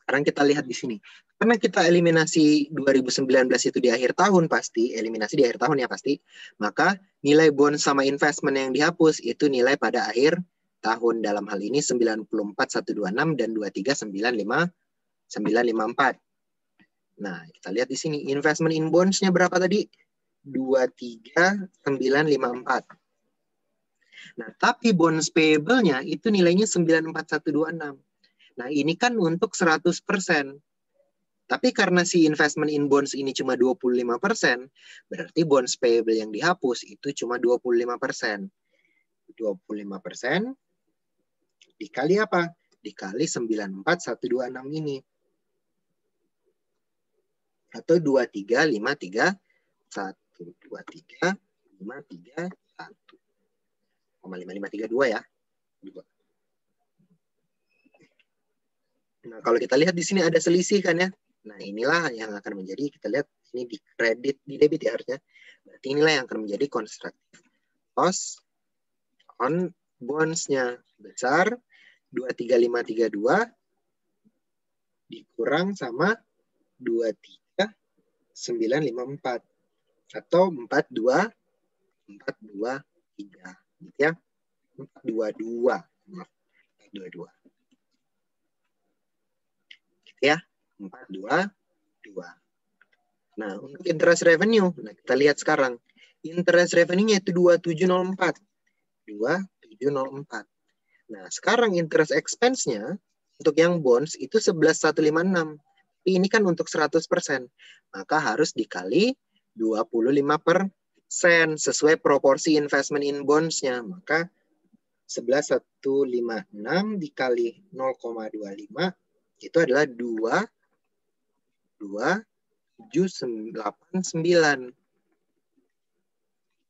sekarang kita lihat di sini. Karena kita eliminasi 2019 itu di akhir tahun pasti, eliminasi di akhir tahun ya pasti, maka nilai bond sama investment yang dihapus itu nilai pada akhir tahun. Dalam hal ini 94.126 dan 23.954. Nah, kita lihat di sini investment in bonds-nya berapa tadi? 23.954. Nah, tapi bonds payable-nya itu nilainya 94.126. Nah, ini kan untuk 100%. Tapi karena si investment in bonds ini cuma 25%, berarti bonds payable yang dihapus itu cuma 25%. 25% dikali apa? Dikali 94.126 ini. Atau 23.531. 23.531. 5532 ya. 2. Nah, kalau kita lihat di sini ada selisih kan ya. Nah, inilah yang akan menjadi, kita lihat ini di kredit, di debit ya harusnya. Berarti inilah yang akan menjadi constructive loss on bonds-nya. Besar 23532 dikurang sama 23954 atau 423 gitu ya. 422. Maaf, 422. Gitu ya. 422. Nah, untuk interest revenue, nah kita lihat sekarang. Interest revenue-nya itu 2704. 2704. Nah, sekarang interest expense-nya untuk yang bonds itu 11.156. Tapi ini kan untuk 100%. Maka harus dikali 25% sesuai proporsi investment in bonds-nya. Maka 11.156 dikali 0,25 itu adalah 2,789.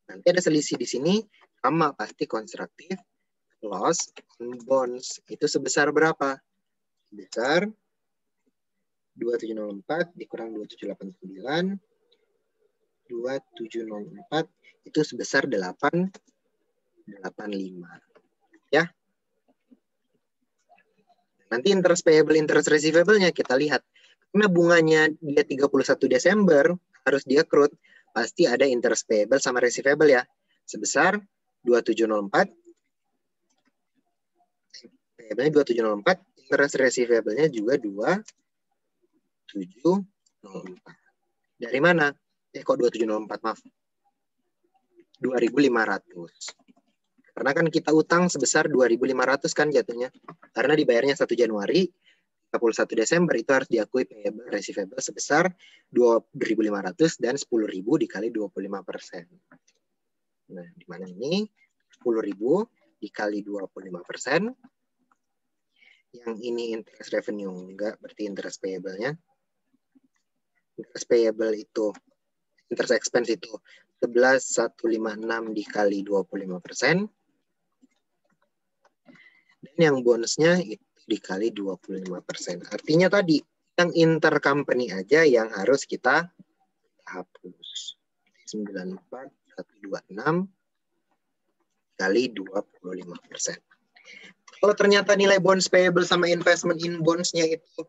Nanti ada selisih di sini, sama pasti constructive loss on bonds. Itu sebesar berapa? Sebesar 2704 dikurang 2789. 2704 itu sebesar 885. Ya. Nanti interest payable, interest receivable-nya kita lihat. Karena bunganya dia 31 Desember, harus di-accrue, pasti ada interest payable sama receivable ya. Sebesar 2704. Payable-nya 2704, interest receivable-nya juga 2704. Dari mana? Kok 2704, maaf. 2.500. Karena kan kita utang sebesar 2.500 kan jatuhnya. Karena dibayarnya 1 Januari, 31 Desember itu harus diakui payable receivable sebesar 2.500 dan 10.000 dikali 25%. Nah, di mana ini 10.000 dikali 25%. Yang ini interest revenue, enggak, berarti interest payable-nya. Interest payable itu, interest expense itu 11.156 dikali 25%. Dan yang bonusnya itu dikali 25%. Artinya tadi, yang intercompany aja yang harus kita hapus. 94.126 kali 25%. Kalau ternyata nilai bonds payable sama investment in bonds-nya itu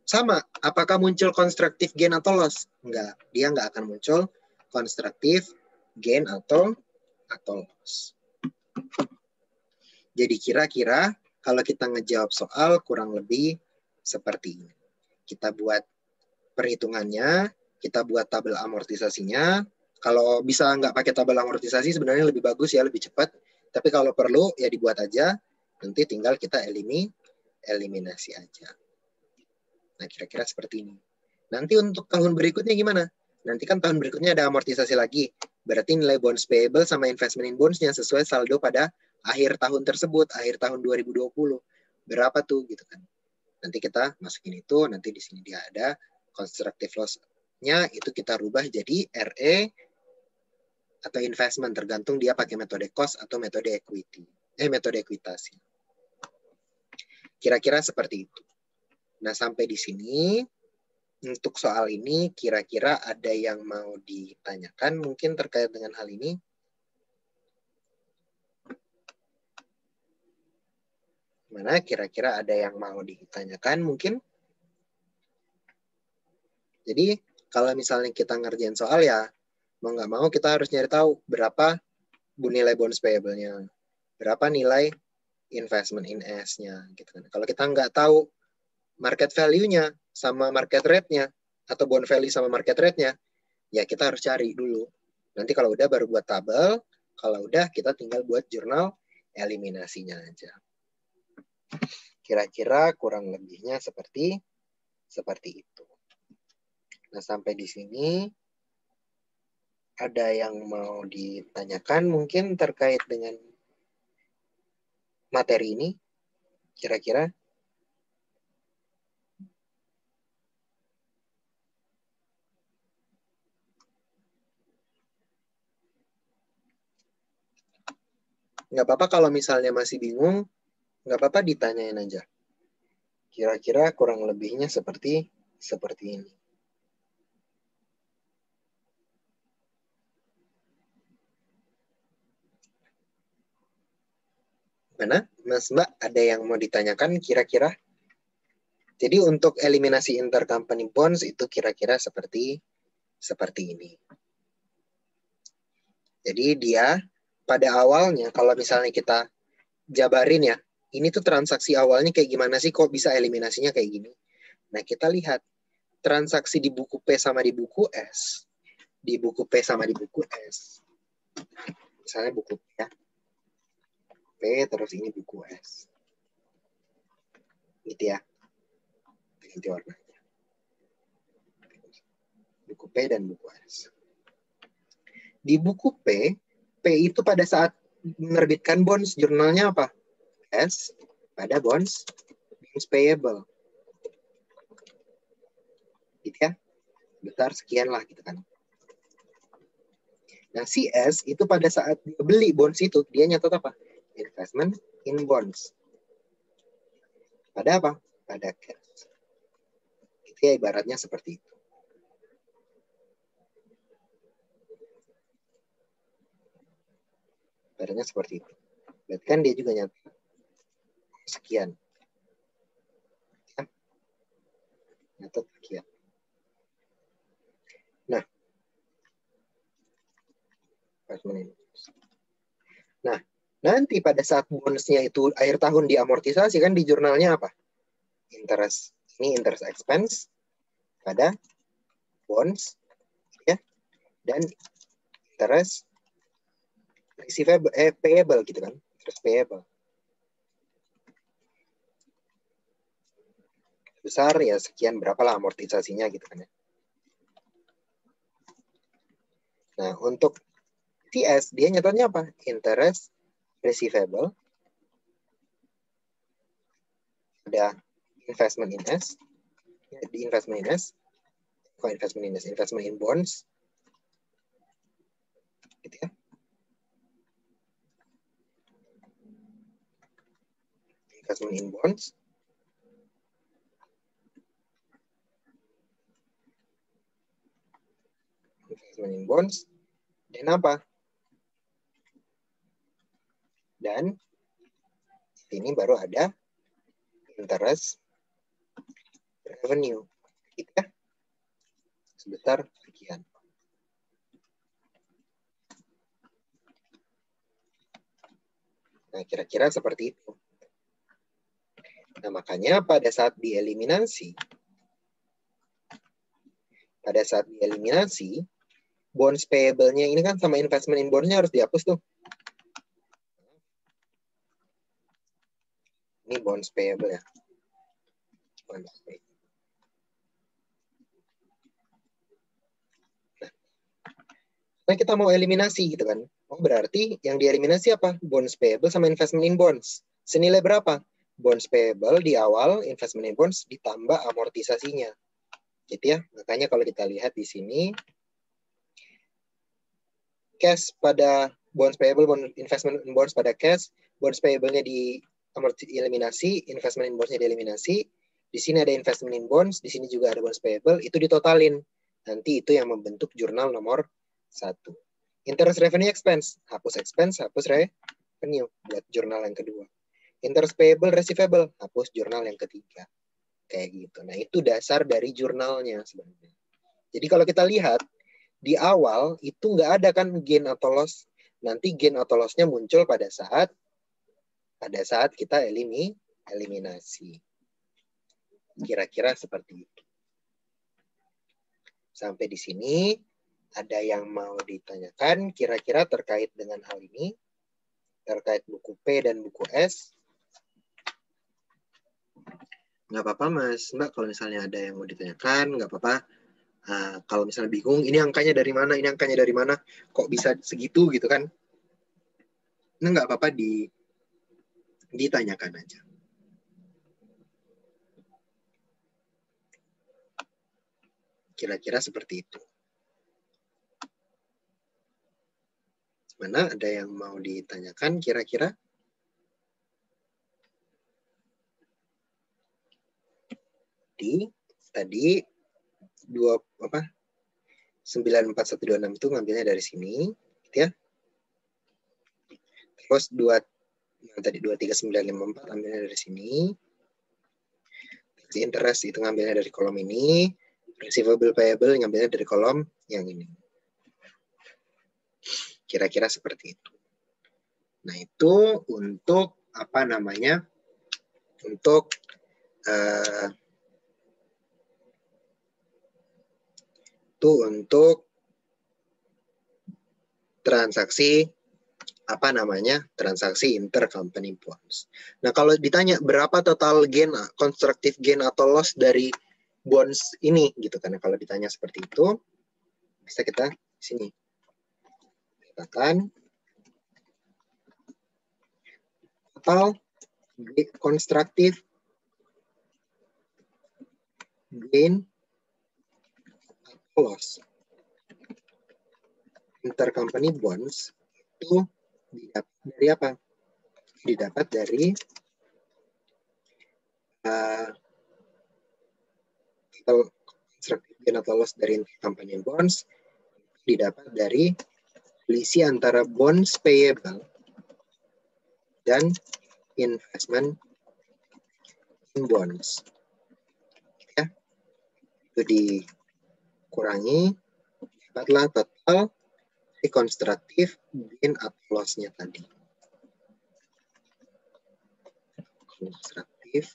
sama, apakah muncul constructive gain atau loss? Enggak, dia enggak akan muncul constructive gain atau loss. Jadi kira-kira kalau kita ngejawab soal kurang lebih seperti ini. Kita buat perhitungannya, kita buat tabel amortisasinya. Kalau bisa nggak pakai tabel amortisasi sebenarnya lebih bagus ya, lebih cepat. Tapi kalau perlu ya dibuat aja, nanti tinggal kita eliminasi aja. Nah, kira-kira seperti ini. Nanti untuk tahun berikutnya gimana? Nanti kan tahun berikutnya ada amortisasi lagi. Berarti nilai bonds payable sama investment in bonds-nya sesuai saldo pada akhir tahun tersebut, akhir tahun 2020. Berapa tuh gitu kan. Nanti kita masukin itu, nanti di sini dia ada constructive loss-nya, itu kita rubah jadi RE atau investment, tergantung dia pakai metode cost atau metode equity. Metode ekuitasi. Kira-kira seperti itu. Nah, sampai di sini untuk soal ini kira-kira ada yang mau ditanyakan mungkin terkait dengan hal ini? Mana kira-kira ada yang mau ditanyakan mungkin? Jadi kalau misalnya kita ngerjain soal ya, mau nggak mau kita harus nyari tahu berapa nilai bonds payable-nya, berapa nilai investment in S-nya. Gitu kan. Kalau kita nggak tahu market value-nya sama market rate-nya, atau bond value sama market rate-nya, ya kita harus cari dulu. Nanti kalau udah baru buat tabel, kalau udah kita tinggal buat jurnal eliminasinya aja. Kira-kira kurang lebihnya seperti itu. Nah, sampai di sini ada yang mau ditanyakan mungkin terkait dengan materi ini? Kira-kira? Nggak apa-apa kalau misalnya masih bingung, nggak apa-apa ditanyain aja. Kira-kira kurang lebihnya seperti ini. Mana? Mas Mbak, ada yang mau ditanyakan kira-kira? Jadi untuk eliminasi intercompany bonds itu kira-kira seperti ini. Jadi dia pada awalnya kalau misalnya kita jabarin ya, ini tuh transaksi awalnya kayak gimana sih kok bisa eliminasinya kayak gini. Nah, kita lihat transaksi di buku P sama di buku S. Di buku P sama di buku S. Misalnya buku P ya. P terus ini buku S. Gitu ya. Ganti warnanya. Buku P dan buku S. Di buku P itu pada saat menerbitkan bonds, jurnalnya apa? S pada bonds payable. Gitu ya. Besar sekian lah gitu kan. Nah, si S itu pada saat dia beli bonds itu, dia nyatat apa? Investment in bonds. Pada apa? Pada cash. Itu ya ibaratnya seperti itu. Ibaratnya seperti itu. Berarti kan dia juga nyatat sekian. Ya. Nyatat sekian. Nah, nah, nanti pada saat bonusnya itu akhir tahun diamortisasi kan di jurnalnya apa? Interest. Ini interest expense pada bonds ya. Dan interest receivable payable gitu kan. Interest payable. Besar ya sekian berapalah amortisasinya gitu kan ya. Nah, untuk TS dia nyatatnya apa? Interest receivable ada investment in S, di investment in S, investment in bonds, gitu ya. Investment in bonds, investment in bonds, dan apa? Dan ini baru ada interest revenue, gitu ya. Sebesar sekian. Nah, kira-kira seperti itu. Nah, makanya pada saat dieliminasi, bonds payable-nya ini kan sama investment in bonds-nya harus dihapus tuh. Ini bonds payable ya. Bonds payable. Nah, kita mau eliminasi gitu kan. Oh, berarti yang dieliminasi apa? Bonds payable sama investment in bonds. Senilai berapa? Bonds payable di awal, investment in bonds ditambah amortisasinya. Gitu ya. Makanya kalau kita lihat di sini, cash pada bonds payable, investment in bonds pada cash, bonds payable-nya eliminasi, investment in bonds-nya dieliminasi. Di sini ada investment in bonds, di sini juga ada bonds payable, itu ditotalin. Nanti itu yang membentuk jurnal nomor 1. Interest revenue expense, hapus expense, hapus revenue buat jurnal yang kedua. Interest payable receivable, hapus jurnal yang ketiga. Kayak gitu. Nah, itu dasar dari jurnalnya sebenarnya. Jadi kalau kita lihat di awal itu nggak ada kan gain atau loss. Nanti gain atau loss-nya muncul pada saat kita eliminasi. Kira-kira seperti itu. Sampai di sini ada yang mau ditanyakan kira-kira terkait dengan hal ini? Terkait buku P dan buku S? Nggak apa-apa Mas, Mbak, kalau misalnya ada yang mau ditanyakan, nggak apa-apa. Kalau misalnya bingung, ini angkanya dari mana, kok bisa segitu gitu kan? Nah, nggak apa-apa ditanyakan aja. Kira-kira seperti itu. Mana ada yang mau ditanyakan kira-kira? Tadi 94126 itu ngambilnya dari sini, gitu ya. Terus 23954 ambilnya dari sini. Interest itu ngambilnya dari kolom ini. Receivable payable ngambilnya dari kolom yang ini. Kira-kira seperti itu. Nah, itu untuk apa namanya? Untuk transaksi transaksi intercompany bonds. Nah, kalau ditanya berapa total gain, constructive gain atau loss dari bonds ini gitu kan. Kalau ditanya seperti itu, bisa kita sini katakan total constructive gain atau loss intercompany bonds itu didapat dari apa? Didapat dari total constructive gain atau loss dari intercompany bonds didapat dari selisih antara bonds payable dan investment in bonds. Ya. Itu dikurangi, dapatlah total constructive gain atau loss-nya tadi. Constructive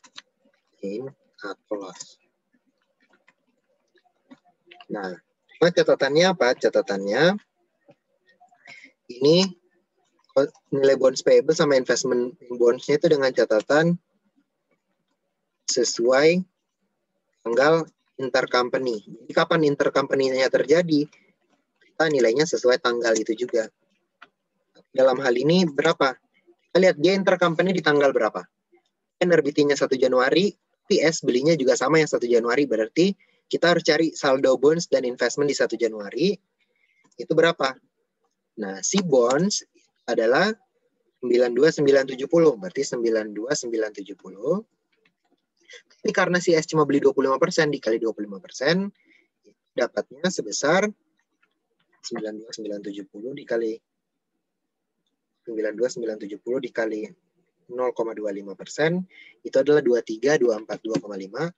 gain atau loss. Nah, catatannya apa? Catatannya ini nilai bonds payable sama investment bonds-nya itu dengan catatan sesuai tanggal intercompany. Jadi kapan intercompany-nya terjadi, kita nilainya sesuai tanggal itu juga. Dalam hal ini berapa? Kita lihat dia intercompany di tanggal berapa. NRBT-nya 1 Januari, PS belinya juga sama yang 1 Januari, berarti kita harus cari saldo bonds dan investment di 1 Januari. Itu berapa? Nah, si bonds adalah 92970, berarti 92970. Tapi karena si S cuma beli 25%, dikali 25%, dapatnya sebesar 92970 dikali 92970 dikali 0,25%, itu adalah 23242,5,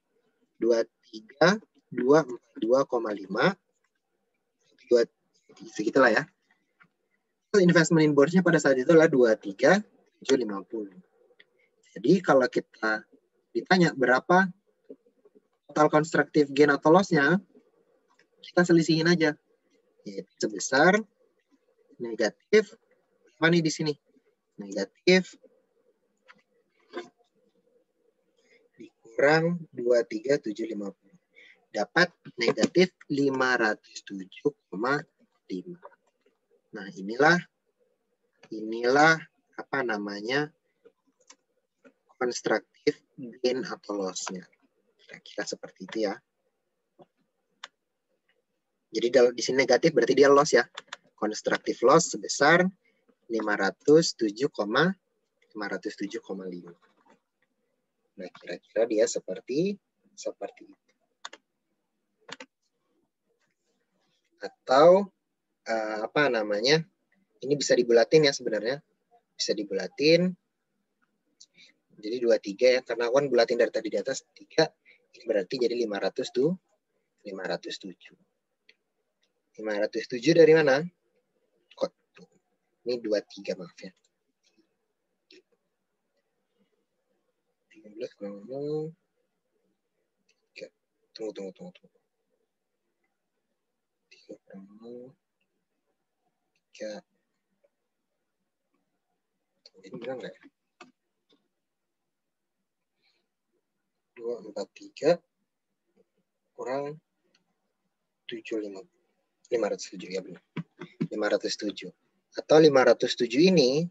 23242,5, segitulah ya. Investment in bonds-nya pada saat itu adalah 23750. Jadi kalau kita ditanya berapa total constructive gain atau loss-nya, kita selisihin aja. Yaitu sebesar negatif, apa nih di sini? Negatif dikurang 23750. Dapat negatif 507,5. Nah, inilah apa namanya constructive gain atau loss-nya. Kira-kira seperti itu ya. Jadi di sini negatif berarti dia loss ya. Constructive loss sebesar 507,5. Nah, kira-kira dia seperti itu. Atau apa namanya? Ini bisa dibulatin ya sebenarnya. Bisa dibulatin. Jadi 23 ya, karena kan bulatin dari tadi di atas 3, ini berarti jadi 500 tuh. 507. 507 dari mana? Kok ini 23 maaf ya. 13 ngomong. Tunggu. 3. Ini benar nggak ya? 243 kurang 75. 507 ya benar. 507. Atau 507 ini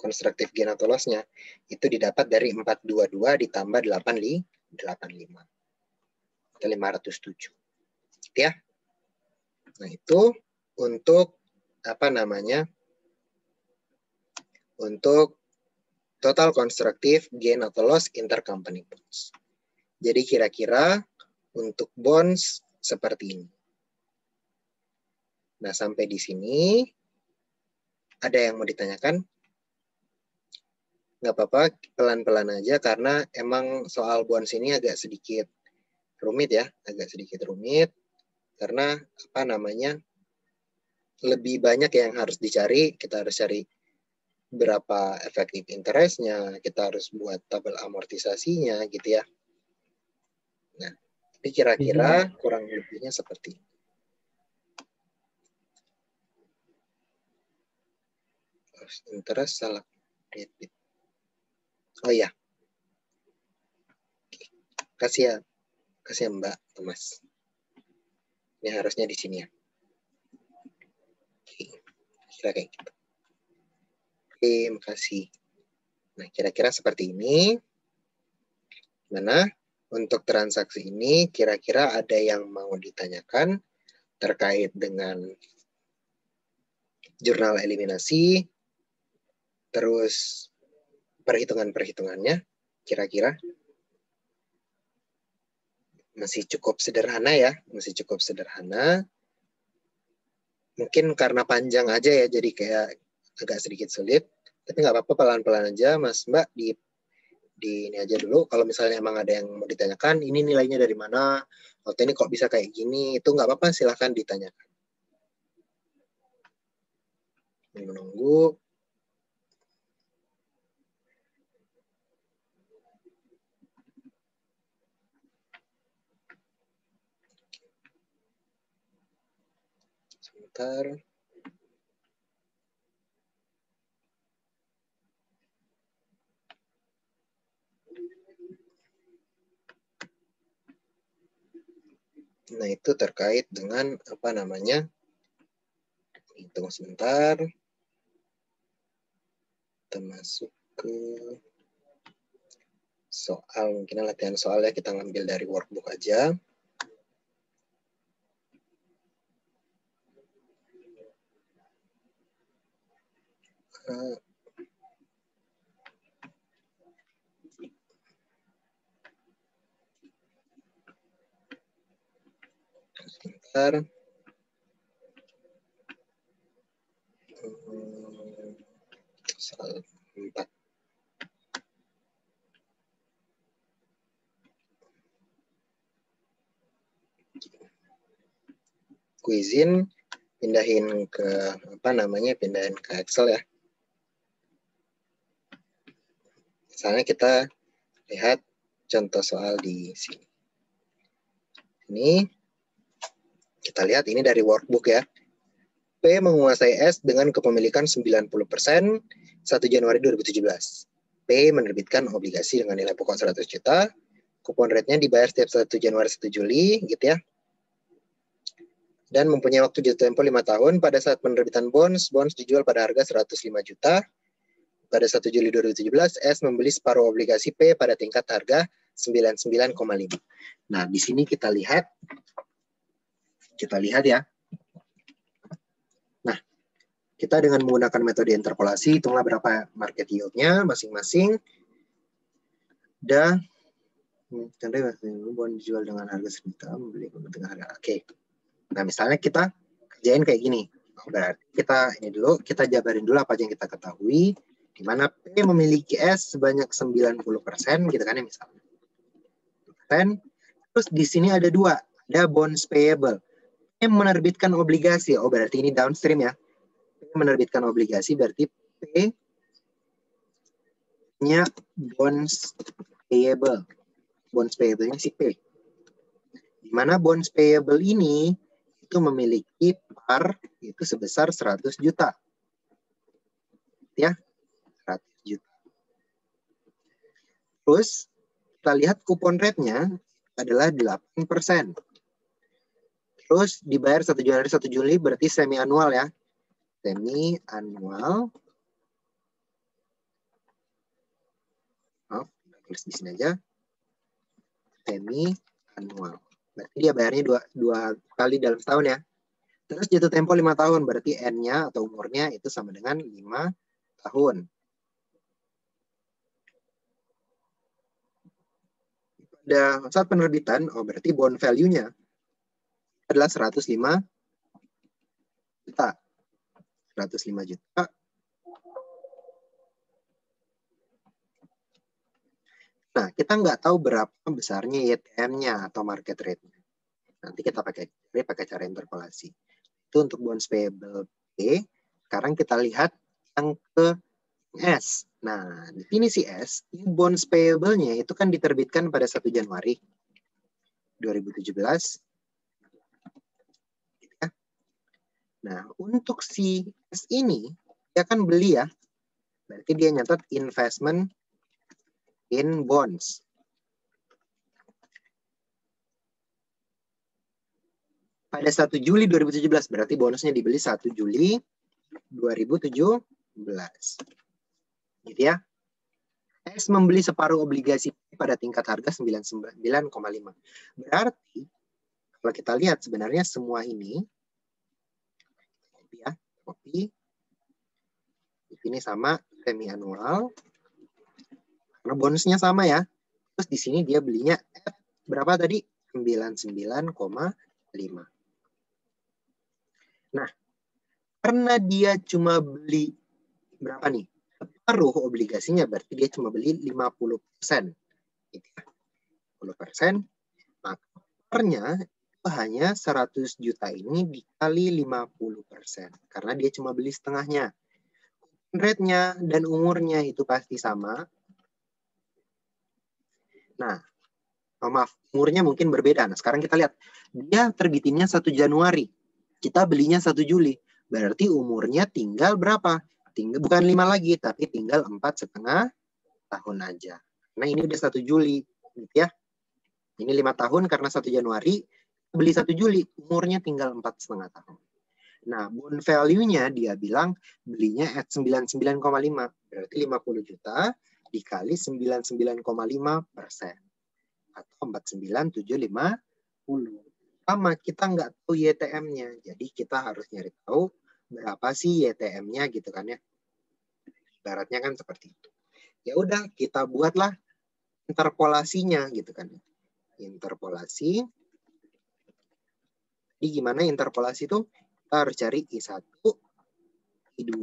constructive gain atau loss-nya itu didapat dari 422 ditambah 85. Atau 507. Gitu ya. Nah, itu untuk apa namanya? Untuk total constructive gain atau loss intercompany bonds. Jadi kira-kira untuk bonds seperti ini. Nah, sampai di sini ada yang mau ditanyakan? Nggak apa-apa, pelan-pelan aja karena emang soal bonds ini agak sedikit rumit ya, karena apa namanya? Lebih banyak yang harus dicari, kita harus cari berapa efektif interest-nya, kita harus buat tabel amortisasinya gitu ya. Nah, tapi kira-kira kurang lebihnya seperti ini. Interest salah debit. Oh iya. Kasih ya Mbak Thomas. Ini harusnya di sini ya. Kira kayak gitu. Oke, makasih. Nah, kira-kira seperti ini. Gimana? Untuk transaksi ini, kira-kira ada yang mau ditanyakan terkait dengan jurnal eliminasi, terus perhitungan-perhitungannya, kira-kira masih cukup sederhana ya, Mungkin karena panjang aja ya, jadi kayak agak sedikit sulit. Tapi nggak apa-apa, pelan-pelan aja, Mas Mbak, di ini aja dulu. Kalau misalnya emang ada yang mau ditanyakan, ini nilainya dari mana, atau ini kok bisa kayak gini, itu nggak apa-apa, silahkan ditanyakan. Menunggu. Sebentar. Nah, itu terkait dengan apa namanya? Tunggu sebentar. Kita masuk ke soal, mungkin latihan soalnya kita ngambil dari workbook aja. Sebentar. Soal 4. Kuizin pindahin ke apa namanya? Pindahin ke Excel ya. Misalnya kita lihat contoh soal di sini. Ini kita lihat ini dari workbook ya. P menguasai S dengan kepemilikan 90% 1 Januari 2017. P menerbitkan obligasi dengan nilai pokok 100 juta. Kupon rate-nya dibayar setiap 1 Januari 1 Juli gitu ya. dan mempunyai waktu jatuh tempo 5 tahun. Pada saat penerbitan bonds dijual pada harga 105 juta. Pada 1 Juli 2017, S membeli separuh obligasi P pada tingkat harga 99,5. Nah, di sini kita lihat ya. Nah, kita dengan menggunakan metode interpolasi, hitunglah berapa market yield-nya masing-masing. Dan bond dijual dengan harga 1 juta, membeli dengan harga. Oke. Nah, misalnya kita kerjain kayak gini. Berarti kita jabarin dulu apa yang kita ketahui, di mana P memiliki S sebanyak 90%, gitu kan ya misalnya. Terus di sini ada dua, ada bonds payable. P menerbitkan obligasi, berarti ini downstream ya. P menerbitkan obligasi, berarti P-nya bonds payable. Bonds payable-nya si P. Di mana bonds payable ini itu memiliki par itu sebesar 100 juta. Ya, 100 juta. Terus kita lihat kupon rate-nya adalah 8%. Terus dibayar 1 Januari 1 Juli berarti semi annual ya. Semi annual. Maaf, tulis di sini aja. Semi annual. Berarti dia bayarnya dua kali dalam setahun ya. Terus jatuh tempo 5 tahun, berarti N-nya atau umurnya itu sama dengan 5 tahun. Pada saat penerbitan, berarti bond value-nya adalah 105 juta. 105 juta. Nah, kita nggak tahu berapa besarnya YTM-nya atau market rate-nya. Nanti kita pakai cara interpolasi. Itu untuk bonds payable P. Sekarang kita lihat yang ke S. Nah, di sini si S, ini bonds payable-nya itu kan diterbitkan pada 1 Januari 2017. Nah, untuk si S ini, dia kan beli ya. Berarti dia nyatat investment in bonds. Pada 1 Juli 2017, berarti bonusnya dibeli 1 Juli 2017. Gitu ya. S membeli separuh obligasi pada tingkat harga 99,5. Berarti, kalau kita lihat sebenarnya semua ini, copy. Ini sama semi annual. Karena bonusnya sama ya. Terus di sini dia belinya F berapa tadi? 99,5. Nah, karena dia cuma beli berapa nih? Separuh obligasinya, berarti dia cuma beli 50%. 50%. Maka parnya hanya 100 juta ini dikali 50%. Karena dia cuma beli setengahnya. Rate-nya dan umurnya itu pasti sama. Nah, maaf, umurnya mungkin berbeda. Nah, sekarang kita lihat. Dia terbitinnya 1 Januari. Kita belinya 1 Juli. Berarti umurnya tinggal berapa? Bukan 5 lagi, tapi tinggal 4,5 tahun aja. Nah, ini udah 1 Juli. Gitu ya. Ini 5 tahun karena 1 Januari. Beli 1 Juli. Umurnya tinggal 4,5 tahun. Nah, bond value-nya dia bilang belinya at 99,5. Berarti 50 juta dikali 99,5%. Atau 49,750. Sama, kita nggak tahu YTM-nya. Jadi kita harus nyari tahu berapa sih YTM-nya gitu kan ya. Ibaratnya kan seperti itu. Ya udah, kita buatlah interpolasinya gitu kan. Interpolasi. Jadi gimana interpolasi itu? Kita harus cari I1, I2,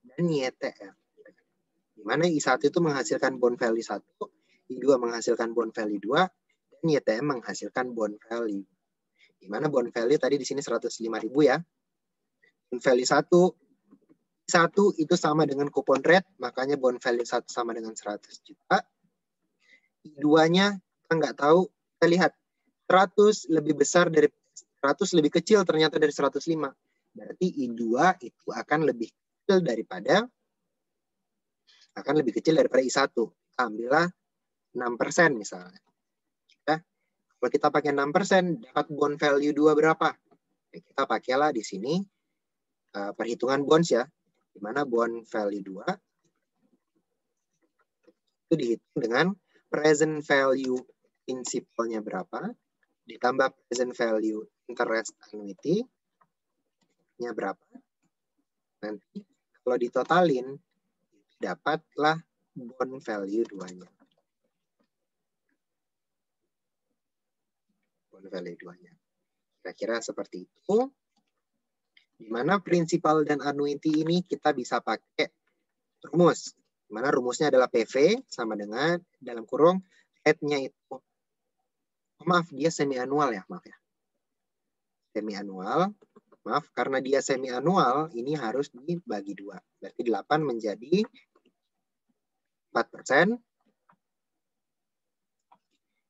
dan YTM. Di mana I1 itu menghasilkan bond value 1, I2 menghasilkan bond value 2, dan YTM menghasilkan bond value. Di mana bond value tadi di sini 105.000 ya. Bond value 1 itu sama dengan coupon rate, makanya bond value 1 sama dengan 100 juta. I2-nya kita nggak tahu, kita lihat 100 lebih besar dari 100 lebih kecil ternyata dari 105. Berarti I2 itu akan lebih kecil daripada I1. Ambillah 6% misalnya. Ya. Kalau kita pakai 6%, dapat bond value 2 berapa? Kita pakailah di sini perhitungan bonds ya, di mana bond value 2 itu dihitung dengan present value prinsipalnya berapa, ditambah present value interest annuity-nya berapa. Nanti kalau ditotalin, dapatlah bond value 2-nya. Bond value 2-nya. Kira-kira seperti itu. Di mana prinsipal dan annuity ini kita bisa pakai rumus. Di mana rumusnya adalah PV sama dengan dalam kurung rate-nya itu. Maaf, dia semi annual ya, maaf ya. Semi annual. Maaf, karena dia semi annual, ini harus dibagi 2. Berarti 8 menjadi 4%.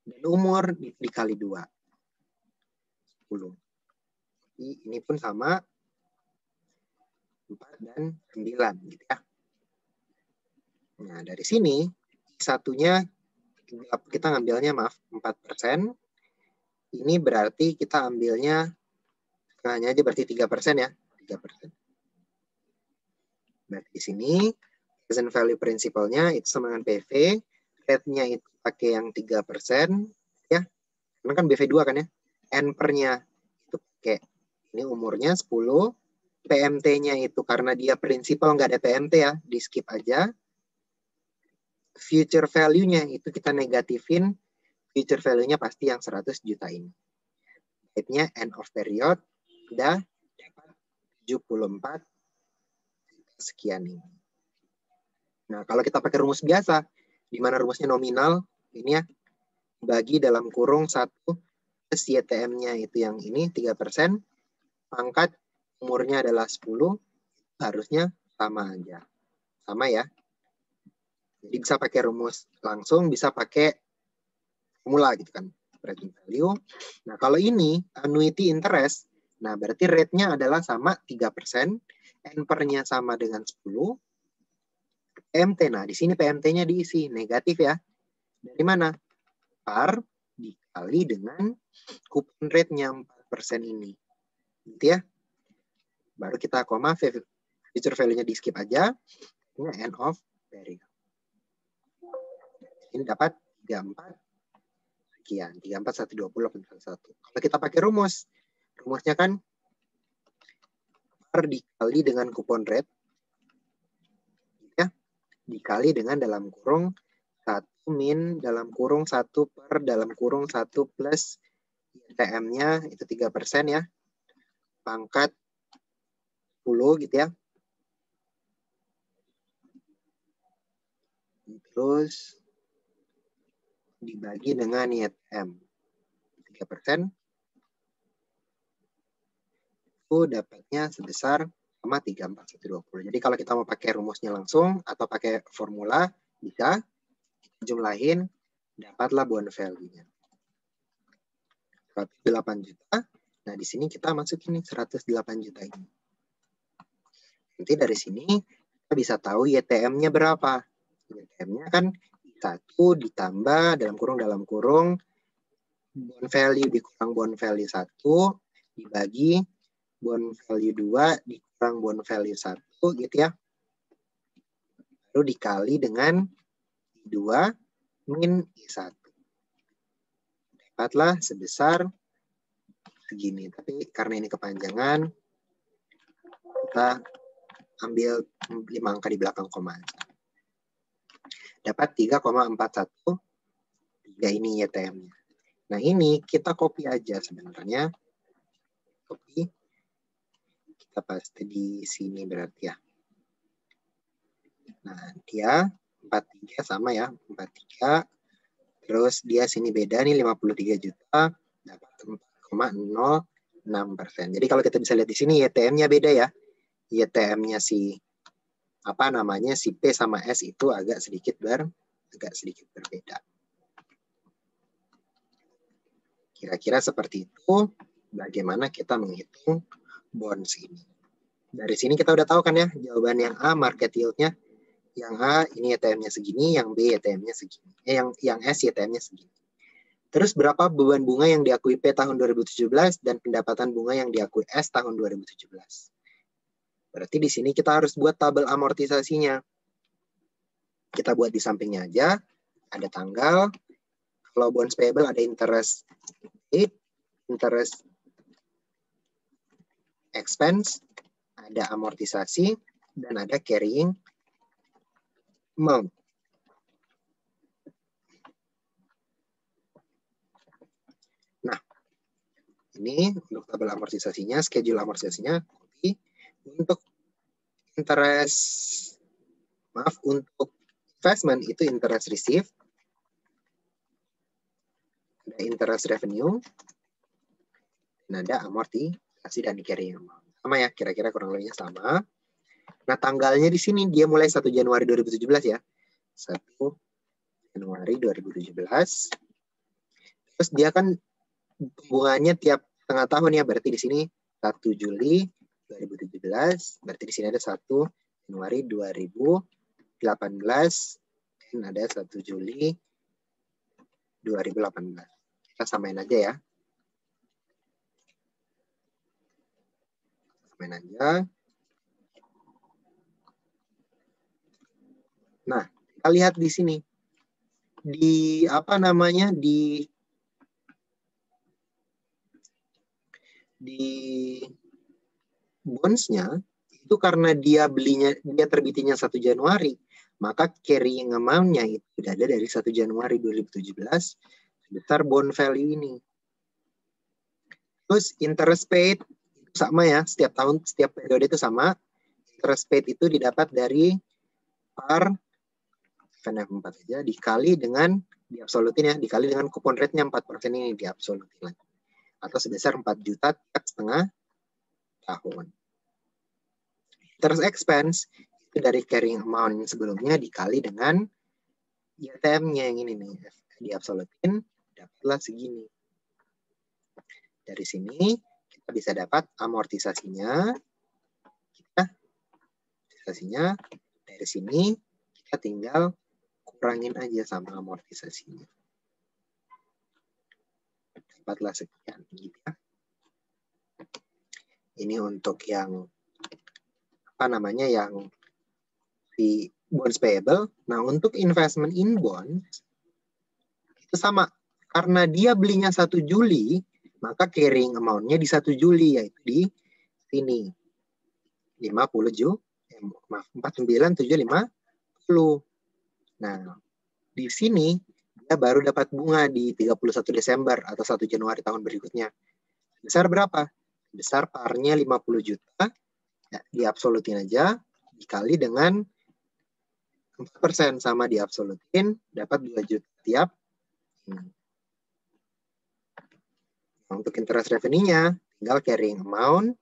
Dan umur dikali 2. 10. Jadi ini pun sama 4 dan 9 gitu ya. Nah, dari sini satunya kita ngambilnya 4%. Ini berarti kita ambilnya setengahnya aja, berarti 3% ya. 3%. Berarti di sini present value principal-nya itu sama dengan PV, rate-nya itu pakai yang 3% ya. Karena kan BV2 kan ya. N-nya itu pakai ini umurnya 10. PMT-nya itu karena dia prinsipal nggak ada PMT ya, di skip aja. Future value-nya itu kita negatifin, future value-nya pasti yang 100 juta ini. Rate-nya end of period udah dapat 74 sekian ini. Nah, kalau kita pakai rumus biasa, di mana rumusnya nominal, ini ya, bagi dalam kurung 1 plus YTM-nya itu yang ini 3%, pangkat umurnya adalah 10, harusnya sama aja. Sama ya. Jadi bisa pakai rumus langsung, bisa pakai formula gitu kan. Present value. Nah, kalau ini annuity interest, nah berarti rate-nya adalah sama 3%, N-nya sama dengan 10, PMT, nah di sini PMT-nya diisi, negatif ya. Dari mana? Par dikali dengan coupon rate-nya 4% ini. Gitu ya. Baru kita koma, future value-nya di skip aja. Ini end of period. Ini dapat 34 sekian. 34, 120, 81. Kalau kita pakai rumusnya kan par dikali dengan coupon rate. Ya, dikali dengan dalam kurung 1 min, dalam kurung 1 per, dalam kurung 1 plus TM-nya itu 3% ya. Pangkat 10 gitu ya. Terus dibagi dengan YTM 3%. Itu dapatnya sebesar sama 34,120. Jadi kalau kita mau pakai rumusnya langsung atau pakai formula, bisa jumlahin, dapatlah bond value-nya. 108 juta. Nah, di sini kita masukin 108 juta ini. Nanti dari sini kita bisa tahu YTM-nya berapa. YTM-nya kan 1 ditambah dalam kurung bond value dikurang bond value 1 dibagi bond value 2 dikurang bond value 1 gitu ya. Lalu dikali dengan 2 min I1. Dapatlah sebesar segini. Tapi karena ini kepanjangan, kita ambil 5 angka di belakang koma. Dapat 3,413 ini YTM-nya. Nah ini kita copy aja sebenarnya. Copy. Kita paste di sini berarti ya. Nah dia 43 sama ya. 43. Terus dia sini beda nih 53 juta. Dapat 4,06%. Jadi kalau kita bisa lihat di sini YTM-nya beda ya. YTM-nya si si P sama S itu agak sedikit berbeda. Kira-kira seperti itu bagaimana kita menghitung bonds ini. Dari sini kita udah tahu kan ya, jawaban yang A market yield-nya, yang A ini YTM-nya segini, yang B YTM-nya segini. Yang S YTM-nya segini. Terus berapa beban bunga yang diakui P tahun 2017 dan pendapatan bunga yang diakui S tahun 2017. Berarti di sini kita harus buat tabel amortisasinya. Kita buat di sampingnya aja. Ada tanggal. Kalau bonds payable ada interest rate, interest expense, ada amortisasi, dan ada carrying amount. Nah, ini untuk tabel amortisasinya, schedule amortisasinya. Untuk interest, untuk investment itu interest received, ada interest revenue, dan ada amortisasi dan carrying amount. Sama ya, kira-kira kurang lebihnya sama. Nah, tanggalnya di sini dia mulai 1 Januari 2017 ya. 1 Januari 2017. Terus dia kan bunganya tiap tengah tahun ya, berarti di sini 1 Juli 2017, berarti di sini ada 1 Januari 2018 dan ada 1 Juli 2018. Kita samain aja ya. Samain aja. Nah, kita lihat di sini. Di apa namanya? Di bonds-nya itu karena dia terbitnya 1 Januari, maka carrying amount-nya itu sudah ada dari 1 Januari 2017 sebesar bond value ini. Terus interest paid sama ya, setiap tahun, setiap periode itu sama. Interest paid itu didapat dari par FNF4 aja dikali dengan diabsolutin ya, dikali dengan coupon rate-nya 4% ini diabsolutin lagi. Atau sebesar 4 juta tiap setengah tahun. Interest expense itu dari carrying amount sebelumnya dikali dengan ITM-nya yang ini nih, diabsolutin, dapatlah segini. Dari sini kita bisa dapat amortisasinya. Dari sini kita tinggal kurangin aja sama amortisasinya. Dapatlah sekian gitu ya. Ini untuk yang apa namanya, yang di bonds payable. Nah, untuk investment in bonds itu sama. Karena dia belinya 1 Juli, maka carrying amount-nya di 1 Juli, yaitu di sini. 49,750. Nah, di sini dia baru dapat bunga di 31 Desember atau 1 Januari tahun berikutnya. Besar berapa? Besar parnya 50 juta. Ya, diabsolutin aja, dikali dengan 4% sama diabsolutin, dapat 2 juta tiap. Untuk interest revenue-nya, tinggal carrying amount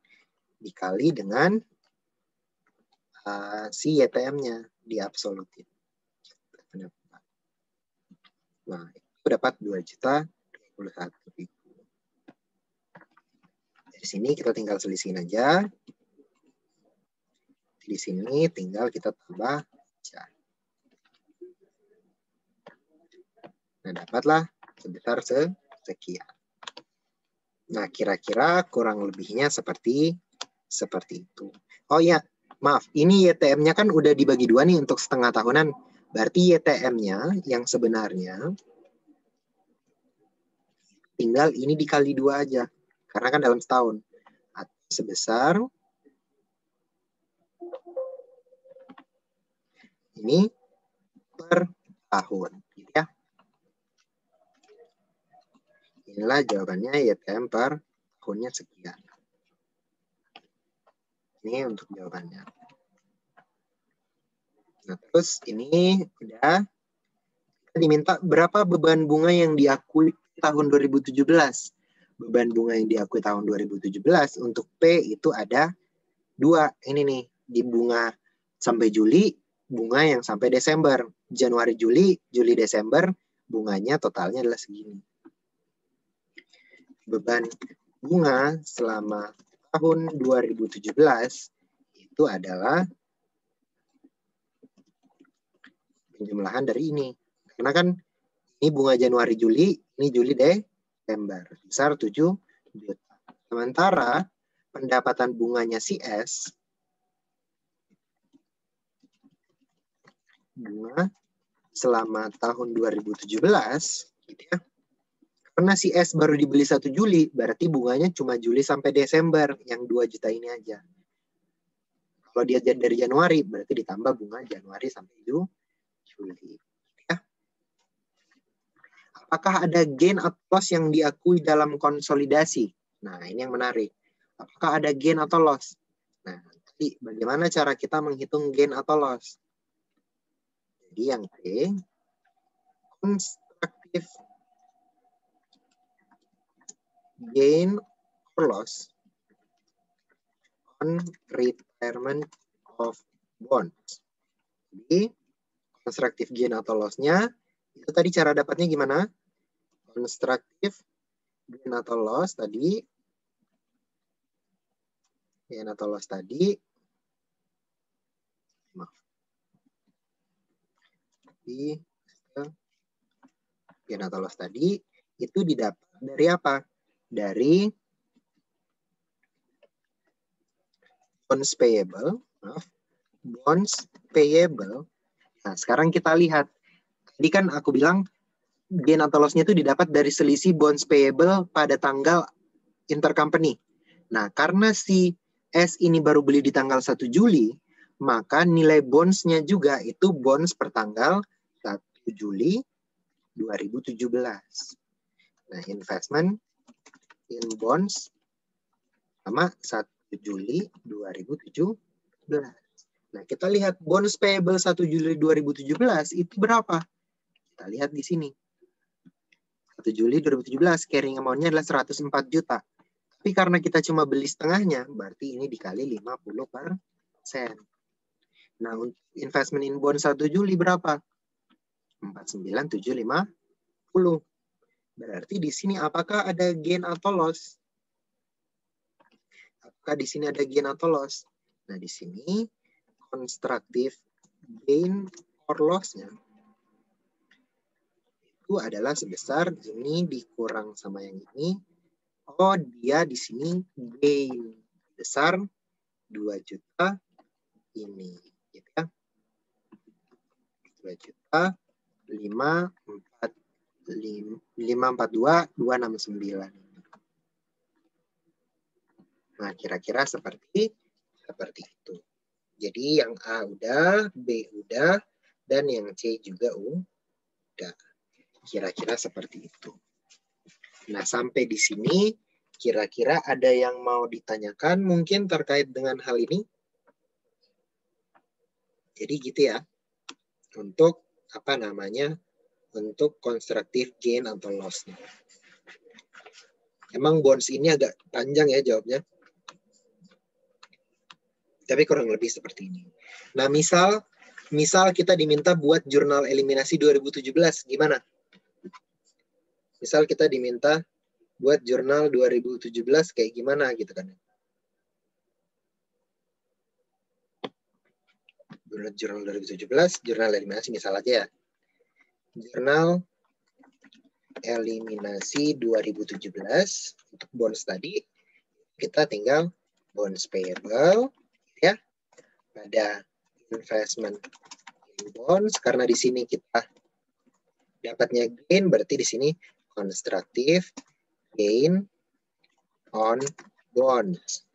dikali dengan si YTM-nya diabsolutin. Nah, itu dapat 2.021.000. Dari sini kita tinggal selisihin aja. Di sini tinggal kita tambah aja. Nah, dapatlah sebesar sekian. Nah, kira-kira kurang lebihnya seperti itu. Oh ya, maaf, ini YTM-nya kan udah dibagi dua nih untuk setengah tahunan. Berarti YTM-nya yang sebenarnya tinggal ini dikali 2 aja. Karena kan dalam setahun. Atau sebesar ini per tahun. Ya. Inilah jawabannya, YTM per tahunnya sekian. Ini untuk jawabannya. Nah, terus ini udah diminta berapa beban bunga yang diakui tahun 2017. Beban bunga yang diakui tahun 2017 untuk P itu ada 2. Ini nih, di bunga sampai Juli, bunga yang sampai Desember. Januari, Juli, Desember, bunganya totalnya adalah segini. Beban bunga selama tahun 2017 itu adalah penjumlahan dari ini. Karena kan Ini bunga Januari Juli, ini Juli Desember. Besar 7 juta. Sementara pendapatan bunganya si S, bunga selama tahun 2017, gitu ya. Karena si S baru dibeli 1 Juli, berarti bunganya cuma Juli sampai Desember, yang 2 juta ini aja. Kalau dia dari Januari, berarti ditambah bunga Januari sampai Juli. Ya. Apakah ada gain atau loss yang diakui dalam konsolidasi? Nah, ini yang menarik. Apakah ada gain atau loss? Nah, jadi bagaimana cara kita menghitung gain atau loss? Jadi yang B, constructive gain or loss on retirement of bonds. Jadi, constructive gain atau loss-nya, itu tadi cara dapatnya gimana? Constructive gain atau loss tadi, gain atau loss tadi, gain atau loss tadi, itu didapat dari apa? Dari bonds payable. Bonds payable. Nah, sekarang kita lihat. Tadi kan aku bilang gain atau loss-nya itu didapat dari selisih bonds payable pada tanggal intercompany. Nah, karena si S ini baru beli di tanggal 1 Juli, maka nilai bonds-nya juga itu bonds per tanggal 1 Juli 2017. Nah, investment in bonds sama 1 Juli 2017. Nah, kita lihat bonds payable 1 Juli 2017 itu berapa? Kita lihat di sini. 1 Juli 2017 carrying amount-nya adalah 104 juta. Tapi karena kita cuma beli setengahnya, berarti ini dikali 50%. Nah, investment in bond 1 Juli berapa? 49750. Berarti di sini apakah ada gain atau loss? Apakah di sini ada gain atau loss? Nah, di sini constructive gain or loss-nya itu adalah sebesar ini dikurang sama yang ini. Oh, dia di sini gain besar 2 juta ini, gitu ya. 2 juta 542,269. Nah, kira-kira seperti itu. Jadi yang A udah, B udah, dan yang C juga udah. Kira-kira seperti itu. Nah, sampai di sini kira-kira ada yang mau ditanyakan mungkin terkait dengan hal ini? Jadi gitu ya. Untuk untuk constructive gain atau loss. Emang bonds ini agak panjang ya jawabnya. Tapi kurang lebih seperti ini. Nah, misal kita diminta buat jurnal eliminasi 2017, gimana? Misal kita diminta buat jurnal 2017 kayak gimana gitu kan. Jurnal 2017, jurnal eliminasi misal aja ya. Jurnal eliminasi 2017 untuk bonds tadi, kita tinggal bonds payable ya pada investment in bonds, karena di sini kita dapatnya gain, berarti di sini constructive gain on bonds.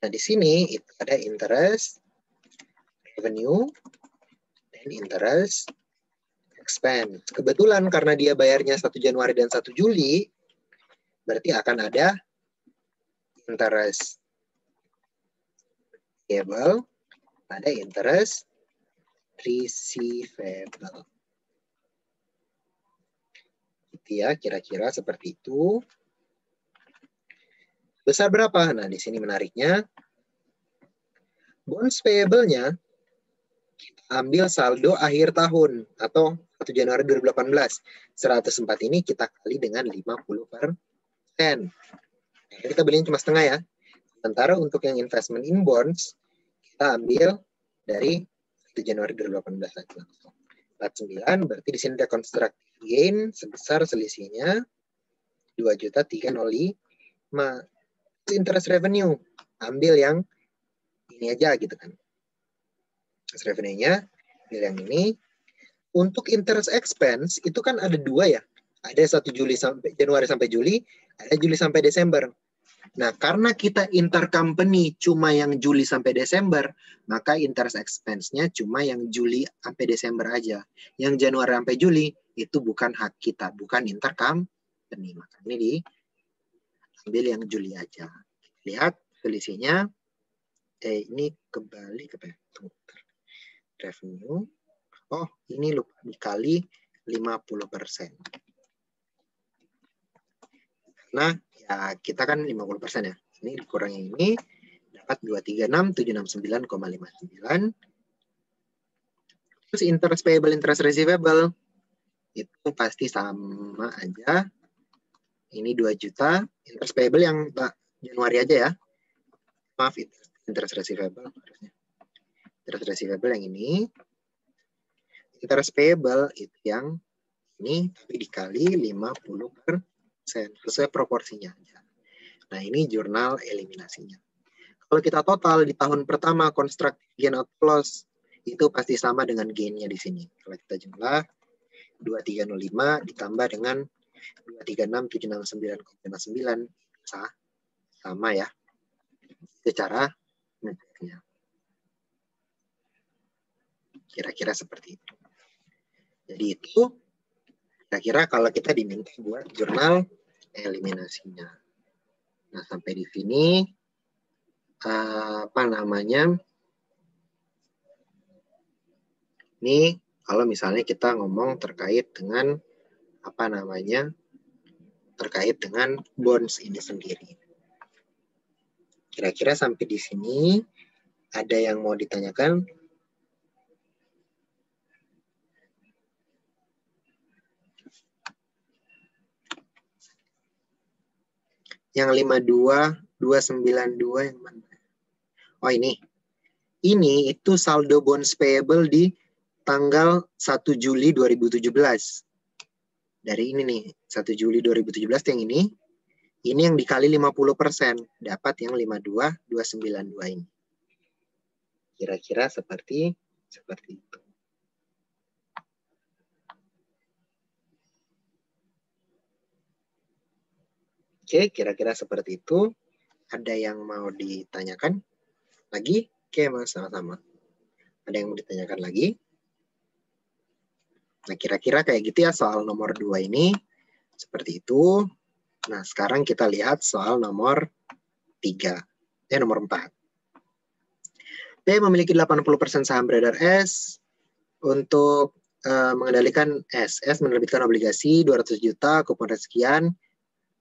Nah, di sini itu ada interest revenue dan interest expense. Kebetulan karena dia bayarnya 1 Januari dan 1 Juli, berarti akan ada interest payable, ada interest receivable. Gitu ya, kira-kira seperti itu. Besar berapa? Nah, di sini menariknya. Bonds payable-nya kita ambil saldo akhir tahun atau 1 Januari 2018. 104 ini kita kali dengan 50%. Nah, kita belinya cuma setengah ya. Sementara untuk yang investment in bonds, kita ambil dari 1 Januari 2018 langsung. 49, berarti di sini ada constructive gain sebesar selisihnya 2.305. Interest revenue, ambil yang ini aja gitu kan. Interest revenue-nya, ambil yang ini. Untuk interest expense itu kan ada dua ya. Ada 1 Januari sampai Juli, ada Juli sampai Desember. Nah, karena kita intercompany cuma yang Juli sampai Desember, maka interest expense-nya cuma yang Juli sampai Desember aja. Yang Januari sampai Juli itu bukan hak kita, bukan intercompany. Maka ini diambil yang Juli aja. Lihat selisihnya. Ini kembali ke revenue. Oh, ini lupa dikali 50%. Nah, ya kita kan 50% ya. Ini dikurangi ini, dapat 236.769,59. Terus interest payable, interest receivable, itu pasti sama aja. Ini 2 juta. Interest payable yang Januari aja ya. Maaf, interest receivable. Interest receivable yang ini. Interest payable itu yang ini, tapi dikali 50%. Sesuai proporsinya aja. Nah, ini jurnal eliminasinya. Kalau kita total di tahun pertama constructive gain atau loss, itu pasti sama dengan gain-nya di sini. Kalau kita jumlah 2305 ditambah dengan 236.769,9 sama ya. Secara ngeceknya. Kira-kira seperti itu. Jadi itu kira-kira kalau kita diminta buat jurnal eliminasinya. Nah, sampai di sini apa namanya? Ini kalau misalnya kita ngomong terkait dengan apa namanya? Terkait dengan bonds ini sendiri. Kira-kira sampai di sini ada yang mau ditanyakan? Yang 52292 yang mana? Oh, ini. Ini itu saldo bonds payable di tanggal 1 Juli 2017. Dari ini nih, 1 Juli 2017 yang ini. Ini yang dikali 50%, dapat yang 52292 ini. Kira-kira seperti itu. Oke, kira-kira seperti itu. Ada yang mau ditanyakan lagi? Oke, Mas, sama-sama. Ada yang mau ditanyakan lagi? Nah, kira-kira kayak gitu ya soal nomor 2 ini. Seperti itu. Nah, sekarang kita lihat soal nomor 3. Nomor 4. P memiliki 80% saham beredar S. Untuk mengendalikan S. S menerbitkan obligasi 200 juta, kupon sekian,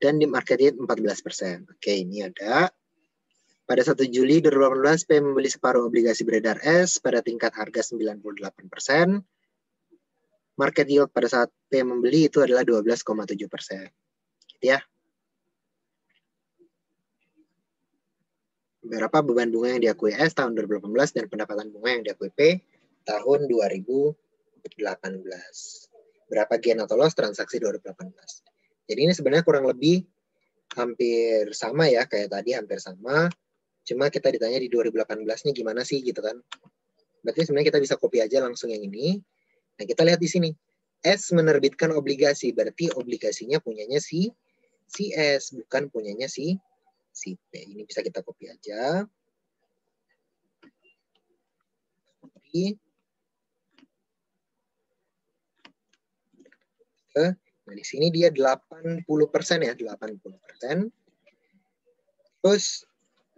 dan di market yield 14%. Oke, ini ada. Pada 1 Juli 2018, P membeli separuh obligasi beredar S pada tingkat harga 98%. Market yield pada saat P membeli itu adalah 12,7%. Gitu ya. Berapa beban bunga yang diakui S tahun 2018 dan pendapatan bunga yang diakui P tahun 2018. Berapa gain atau loss transaksi 2018. Jadi ini sebenarnya kurang lebih hampir sama ya, kayak tadi hampir sama. Cuma kita ditanya di 2018-nya gimana sih gitu kan. Berarti sebenarnya kita bisa copy aja langsung yang ini. Nah, kita lihat di sini. S menerbitkan obligasi, berarti obligasinya punyanya si S, bukan punyanya si P. Ini bisa kita copy aja. Copy. Nah, di sini dia 80% ya, 80%. Terus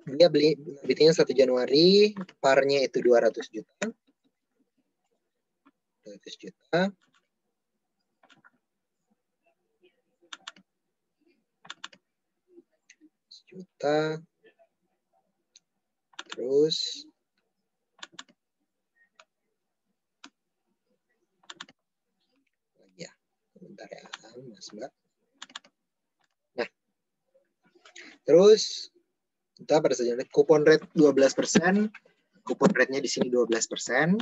dia beli belinya 1 Januari, parnya itu 200 juta. 200 juta. Terus ya, bentar ya, Mas Mbak. Nah, terus kita pada saat kupon rate 12%, kupon rate-nya di sini 12%.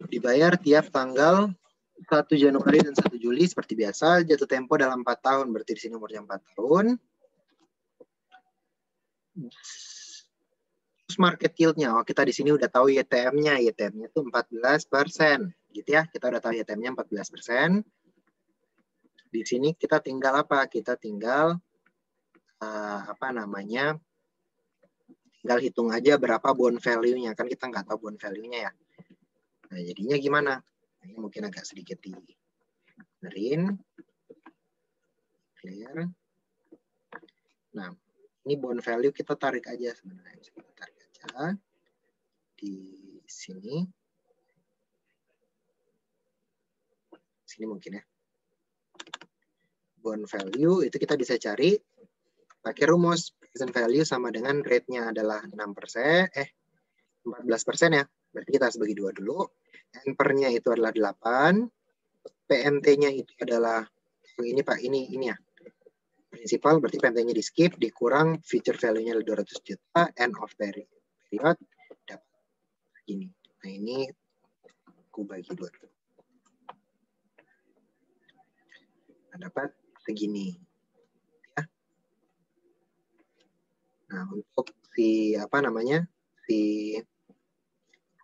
dibayar tiap tanggal 1 Januari dan 1 Juli seperti biasa, jatuh tempo dalam 4 tahun, berarti di sini umurnya 4 tahun. Terus market yield-nya, oh kita di sini udah tahu YTM-nya, YTM-nya itu 14%, gitu ya, kita udah tahu YTM-nya 14%. Di sini kita tinggal apa? Kita tinggal tinggal hitung aja berapa bond value-nya, kan kita nggak tahu bond value-nya ya. Nah jadinya gimana? Ini mungkin agak sedikit benerin, clear. Nah ini bond value kita tarik aja sebenarnya, kita tarik aja di sini mungkin ya. Bond value itu kita bisa cari pakai rumus present value sama dengan rate-nya adalah 6%, 14% ya. Berarti kita harus bagi 2 dulu. N/nya itu adalah 8. PMT-nya itu adalah ini Pak, ini ya. Prinsipal berarti PMT-nya di skip, dikurang future value-nya 200 juta, end of period dapat gini. Nah ini aku bagi 2 dulu. Nah, dapat segini. Ya. Nah, untuk si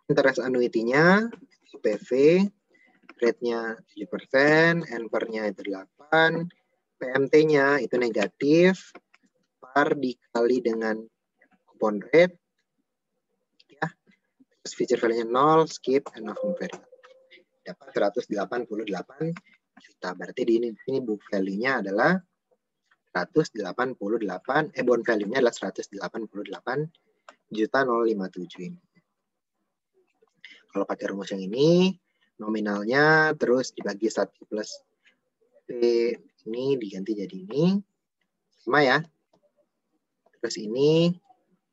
interest annuity-nya PV rate-nya 7%, N/nya itu 8, PMT-nya itu negatif, par dikali dengan coupon rate, ya. Terus feature value-nya 0, skip, end of period. Dapat 188 juta. Berarti di sini book value-nya adalah 188, bond value-nya adalah 188 juta 057 ini. Kalau pakai rumus yang ini, nominalnya terus dibagi 1 plus P ini diganti jadi ini. Sama ya. Terus ini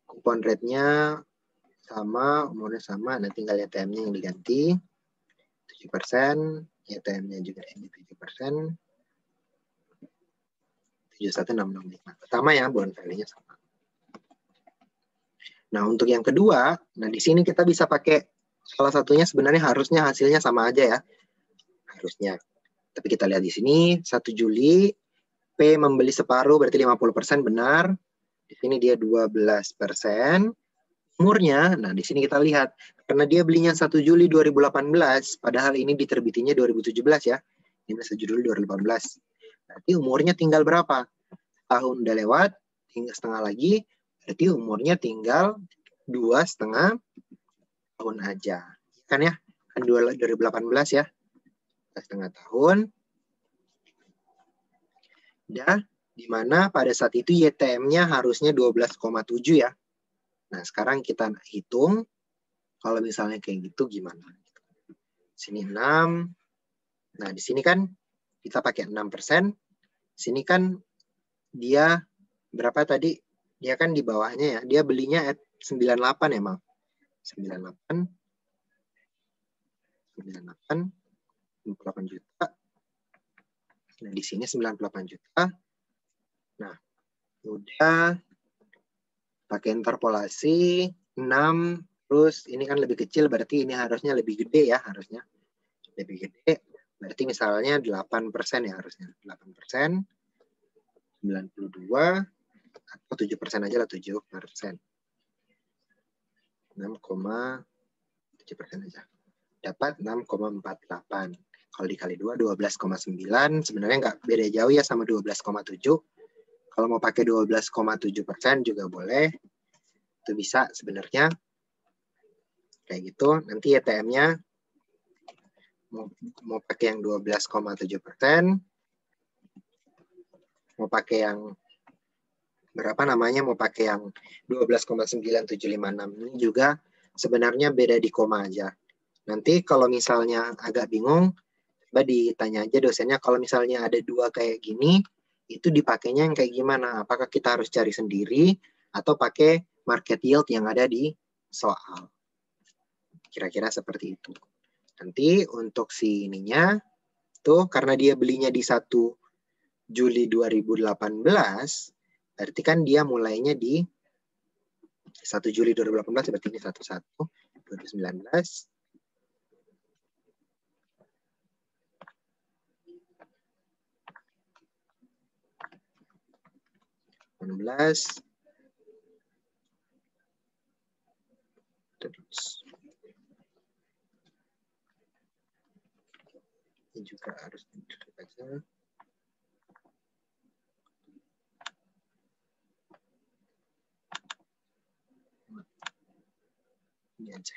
coupon rate-nya sama, umurnya sama, nanti tinggal YTM-nya yang diganti. 7%, YTM-nya juga ini 7%. 71665. Sama ya, bond value-nya sama. Nah, untuk yang kedua, nah di sini kita bisa pakai salah satunya sebenarnya harusnya hasilnya sama aja ya. Harusnya. Tapi kita lihat di sini 1 Juli P membeli separuh berarti 50% benar. Di sini dia 12%. Umurnya, nah di sini kita lihat karena dia belinya 1 Juli 2018, padahal ini diterbitinya 2017 ya. Ini 1 Juli 2018. Berarti umurnya tinggal berapa? Tahun udah lewat, tinggal setengah lagi. Berarti umurnya tinggal 2,5 tahun aja. Kan ya? Kan 2018 ya. 2,5 tahun. Dan di mana pada saat itu YTM-nya harusnya 12,7 ya. Nah, sekarang kita hitung kalau misalnya kayak gitu gimana. Sini 6. Nah, di sini kan kita pakai 6%. Sini kan dia berapa tadi? Dia kan di bawahnya ya. Dia belinya at 98 emang. 98 juta. Nah, di sini 98 juta. Nah, udah pakai interpolasi 6, terus ini kan lebih kecil, berarti ini harusnya lebih gede ya, harusnya. Lebih gede, berarti misalnya 8% ya harusnya. 8%, 92, atau 7% aja lah, 7%. 6,7% aja. Dapat 6,48. Kalau dikali 2, 12,9. Sebenarnya nggak beda jauh ya sama 12,7. Kalau mau pakai 12,7% juga boleh. Itu bisa sebenarnya. Kayak gitu. Nanti YTM-nya mau pakai yang 12,7%. Mau pakai yang berapa namanya? Mau pakai yang 12,9756. Ini juga sebenarnya beda di koma aja. Nanti kalau misalnya agak bingung, coba ditanya aja dosennya, kalau misalnya ada 2 kayak gini, itu dipakainya yang kayak gimana? Apakah kita harus cari sendiri atau pakai market yield yang ada di soal? Kira-kira seperti itu. Nanti untuk si ininya, tuh karena dia belinya di 1 Juli 2018, berarti kan dia mulainya di 1 Juli 2018, berarti ini 11 2019. 18. Terus ini juga harus dibaca. Ini aja.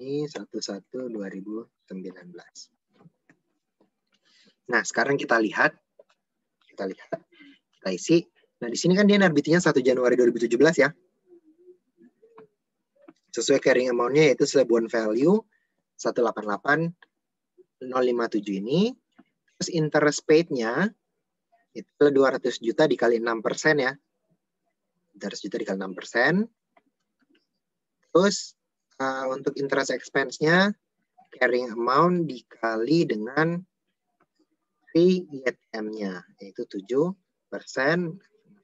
Ini 11/2019. Nah, sekarang kita lihat. Kita isi. Nah, di sini kan dia nerbitinnya 1 Januari 2017 ya. Sesuai carrying amount-nya yaitu sesuai bond value 188.057 ini. Terus interest paid-nya itu 200 juta dikali 6% ya. 200 juta dikali 6%. Terus untuk interest expense-nya carrying amount dikali dengan fee ITM-nya yaitu 7%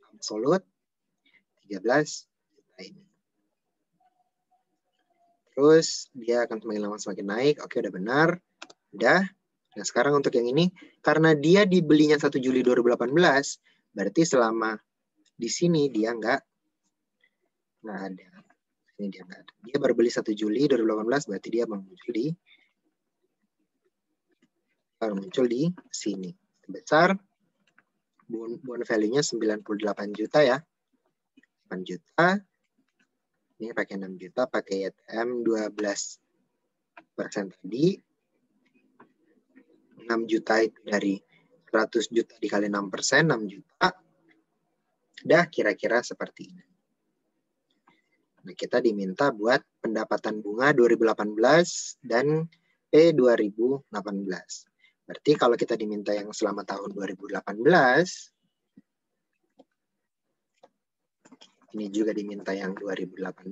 absolut 13 juta ini. Terus dia akan semakin lama semakin naik. Oke, udah benar. Udah. Nah, sekarang untuk yang ini, karena dia dibelinya 1 Juli 2018, berarti selama di sini dia nggak ada. Ini dia nggak ada. Dia baru beli 1 Juli 2018, berarti dia muncul di sini. Sebesar bond value-nya 98 juta ya. 8 juta. Ini pakai 6 juta, pakai ITM 12% tadi. 6 juta itu dari 100 juta dikali 6%, 6 juta. Udah kira-kira seperti ini. Nah, kita diminta buat pendapatan bunga 2018 dan P2018. Berarti kalau kita diminta yang selama tahun 2018, ini juga diminta yang 2018,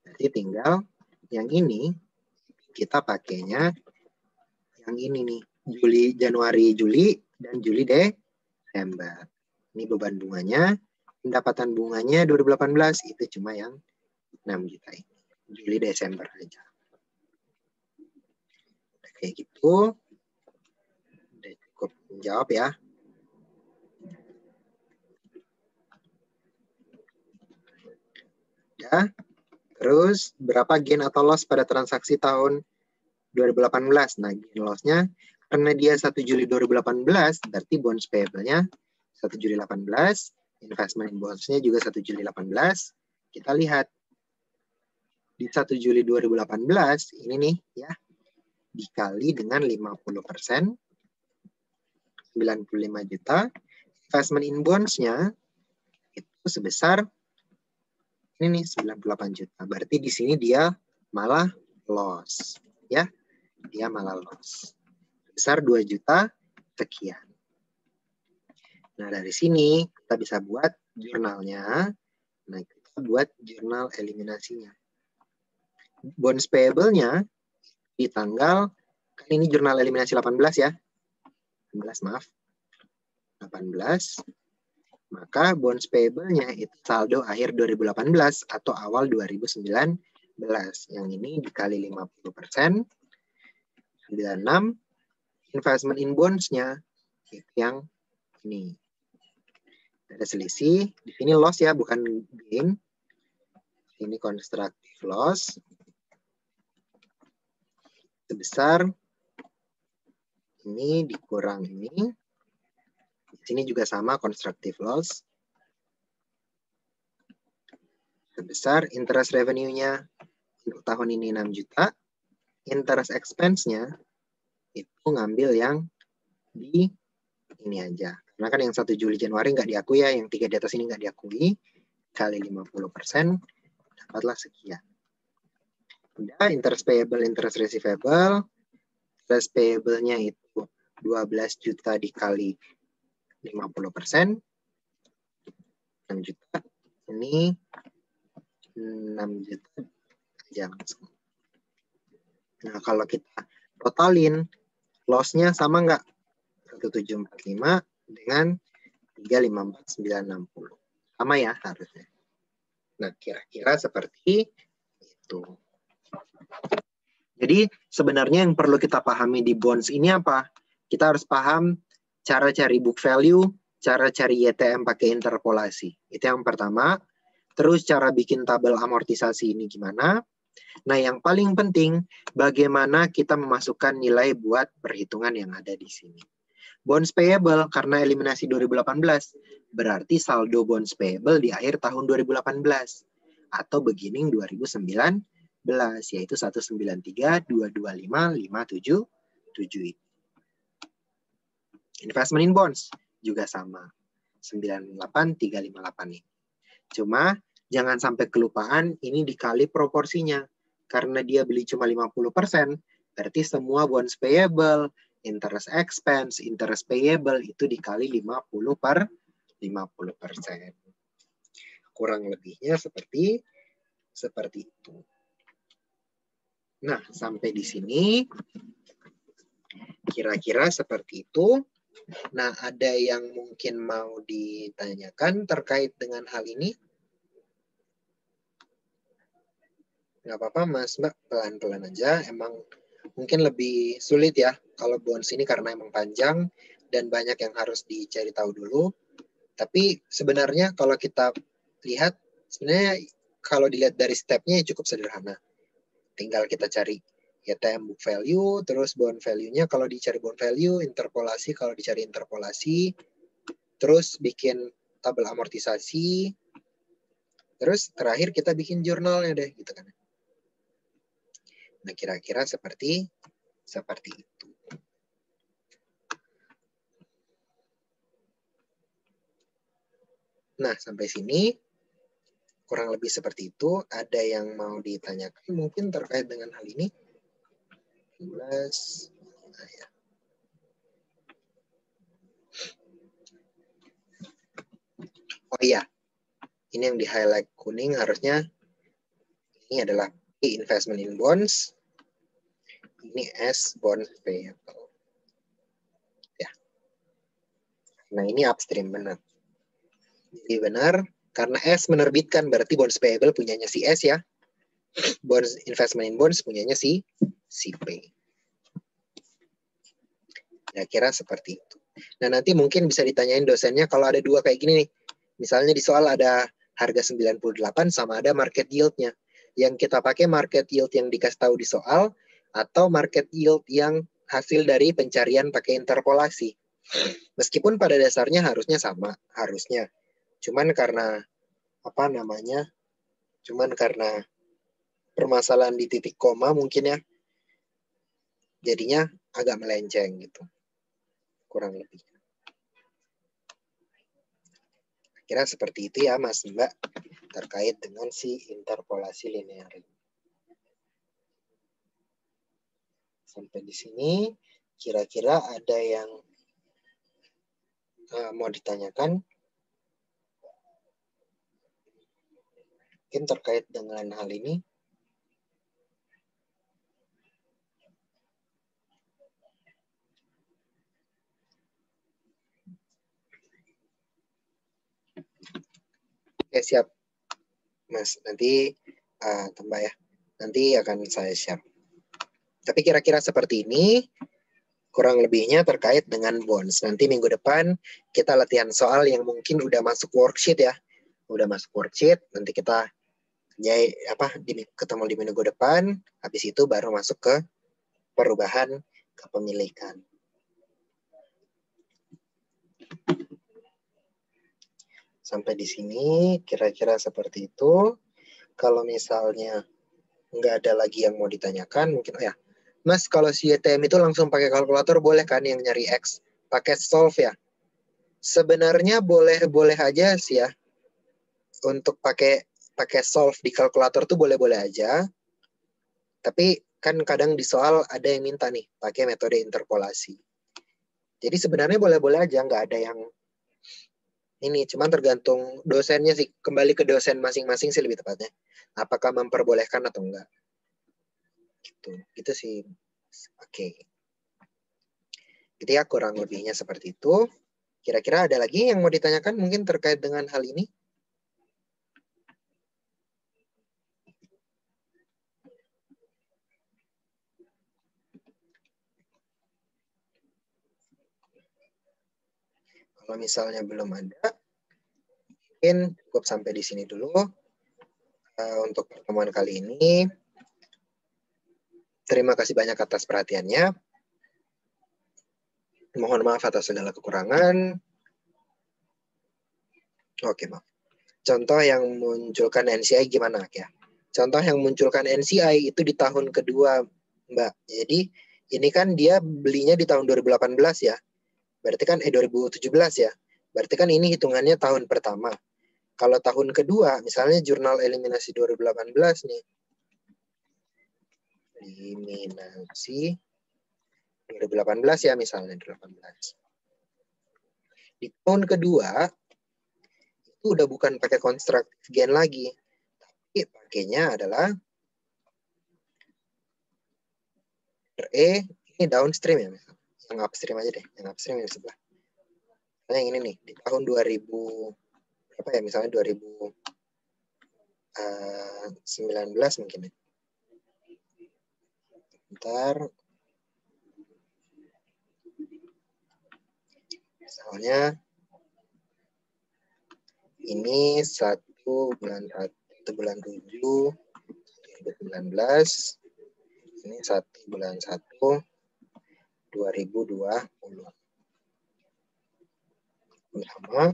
berarti tinggal yang ini kita pakainya yang ini nih, Januari, Juli, dan Juli, Desember. Ini beban bunganya, pendapatan bunganya 2018 itu cuma yang 6 juta ini. Juli, Desember aja. Udah kayak gitu. Udah cukup menjawab ya. Ya. Terus berapa gain atau loss pada transaksi tahun 2018? Nah, gain loss-nya karena dia 1 Juli 2018, berarti bonds payable-nya 1 Juli 18, investment in bonds-nya juga 1 Juli 18. Kita lihat di 1 Juli 2018 ini nih ya, dikali dengan 50%, 95 juta. Investment in bonds-nya itu sebesar ini nih 98 juta. Berarti di sini dia malah loss. Ya, dia malah loss. Sebesar 2 juta sekian. Nah, dari sini kita bisa buat jurnalnya. Nah, kita buat jurnal eliminasinya. Bonds payable-nya di tanggal, kan ini jurnal eliminasi 18 ya. 18, maaf. 18. Maka bonds payable-nya itu saldo akhir 2018 atau awal 2019. Yang ini dikali 50%. 96. Investment in bonds-nya itu yang ini. Ada selisih. Di sini loss ya, bukan gain. Ini constructive loss. Sebesar ini dikurang ini. Di sini juga sama constructive loss. Sebesar interest revenue-nya untuk tahun ini 6 juta. Interest expense-nya itu ngambil yang di ini aja. Karena kan yang 1 Juli Januari nggak diakui ya, yang 3 di atas ini nggak diakui. Kali 50%, dapatlah sekian. Udah, interest payable, interest receivable. Interest payable-nya itu 12 juta dikali 50%. 6 juta. Ini 6 juta aja langsung. Nah, kalau kita totalin, loss-nya sama nggak? 1745 dengan 354960. Sama ya harusnya. Nah, kira-kira seperti itu. Jadi, sebenarnya yang perlu kita pahami di bonds ini apa? Kita harus paham cara cari book value, cara cari YTM pakai interpolasi. Itu yang pertama. Terus cara bikin tabel amortisasi ini gimana? Nah, yang paling penting, bagaimana kita memasukkan nilai buat perhitungan yang ada di sini. Bonds payable karena eliminasi 2018, berarti saldo bonds payable di akhir tahun 2018 atau beginning 2019, yaitu 193.225.577. Investment in bonds juga sama, 98358 ini. Cuma jangan sampai kelupaan ini dikali proporsinya. Karena dia beli cuma 50%, berarti semua bonds payable, interest expense, interest payable itu dikali 50%. Kurang lebihnya seperti itu. Nah, sampai di sini kira-kira seperti itu. Nah, ada yang mungkin mau ditanyakan terkait dengan hal ini? Nggak apa-apa, Mas Mbak, pelan-pelan aja. Emang mungkin lebih sulit ya kalau bonds ini karena emang panjang dan banyak yang harus dicari tahu dulu. Tapi sebenarnya kalau kita lihat, sebenarnya kalau dilihat dari step-nya cukup sederhana. Tinggal kita cari YTM book value, terus bond value-nya kalau dicari bond value, interpolasi kalau dicari interpolasi, terus bikin tabel amortisasi, terus terakhir kita bikin jurnalnya deh, gitu kan. Nah, kira-kira seperti itu. Nah, sampai sini kurang lebih seperti itu. Ada yang mau ditanyakan mungkin terkait dengan hal ini? 11. Nah, ya. Oh iya, ini yang di-highlight kuning harusnya ini adalah investment in bonds. Ini as bond payable. Ya. Nah, ini upstream benar. Jadi benar, karena S menerbitkan berarti bonds payable punyanya si S ya. Bonds investment in bonds punyanya si P. Ya, kira seperti itu. Nah, nanti mungkin bisa ditanyain dosennya kalau ada dua kayak gini nih. Misalnya di soal ada harga 98 sama ada market yield-nya. Yang kita pakai market yield yang dikasih tahu di soal atau market yield yang hasil dari pencarian pakai interpolasi. Meskipun pada dasarnya harusnya sama, harusnya. Cuman karena Cuman karena permasalahan di titik koma mungkin ya. Jadinya agak melenceng gitu. Kurang lebih. Kira seperti itu ya Mas Mbak terkait dengan si interpolasi linear. Sampai di sini kira-kira ada yang mau ditanyakan mungkin terkait dengan hal ini. Oke, siap Mas, nanti tambah ya, nanti akan saya share. Tapi kira-kira seperti ini kurang lebihnya terkait dengan bonds. Nanti minggu depan kita latihan soal yang mungkin udah masuk worksheet ya. Udah masuk worksheet, nanti kita ketemu di minggu depan, habis itu baru masuk ke perubahan kepemilikan. Sampai di sini kira-kira seperti itu. Kalau misalnya nggak ada lagi yang mau ditanyakan, mungkin Mas, kalau si YTM itu langsung pakai kalkulator boleh kan yang nyari X? Pakai solve ya? Sebenarnya boleh aja sih ya. Untuk pakai solve di kalkulator tuh boleh-boleh aja. Tapi kan kadang di soal ada yang minta nih pakai metode interpolasi. Jadi sebenarnya boleh-boleh aja, nggak ada yang ini, cuman tergantung dosennya sih, kembali ke dosen masing-masing sih lebih tepatnya. Apakah memperbolehkan atau enggak. Gitu sih. Oke. Itu ya kurang lebihnya seperti itu. Kira-kira ada lagi yang mau ditanyakan mungkin terkait dengan hal ini? Kalau misalnya belum ada, mungkin cukup sampai di sini dulu untuk pertemuan kali ini. Terima kasih banyak atas perhatiannya. Mohon maaf atas segala kekurangan. Oke, maaf. Contoh yang munculkan NCI gimana ya? Contoh yang munculkan NCI itu di tahun kedua, Mbak. Jadi ini kan dia belinya di tahun 2018 ya. Berarti kan 2017 ya. Berarti kan ini hitungannya tahun pertama. Kalau tahun kedua, misalnya jurnal eliminasi 2018 nih. Eliminasi 2018 ya misalnya 2018. Di tahun kedua itu udah bukan pakai constructive gain lagi, tapi pakainya adalah RE ini downstream ya, misalnya. Yang upstream aja deh, yang upstream yang di sebelah. Nah, yang ini nih di tahun 2000 berapa ya, misalnya 2019 mungkin ya. Bentar. Misalnya ini 1 bulan 7 2019. Ini 1 bulan 1 2020. Sama.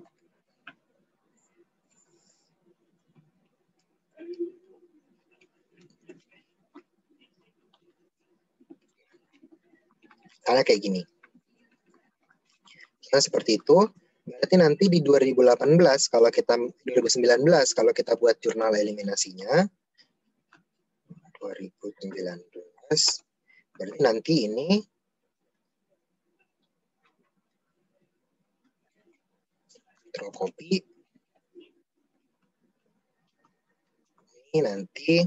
Misalnya kayak gini. Nah, seperti itu. Berarti nanti di 2018 kalau kita 2019 kalau kita buat jurnal eliminasinya 2019 berarti nanti ini Ctrl copy ini nanti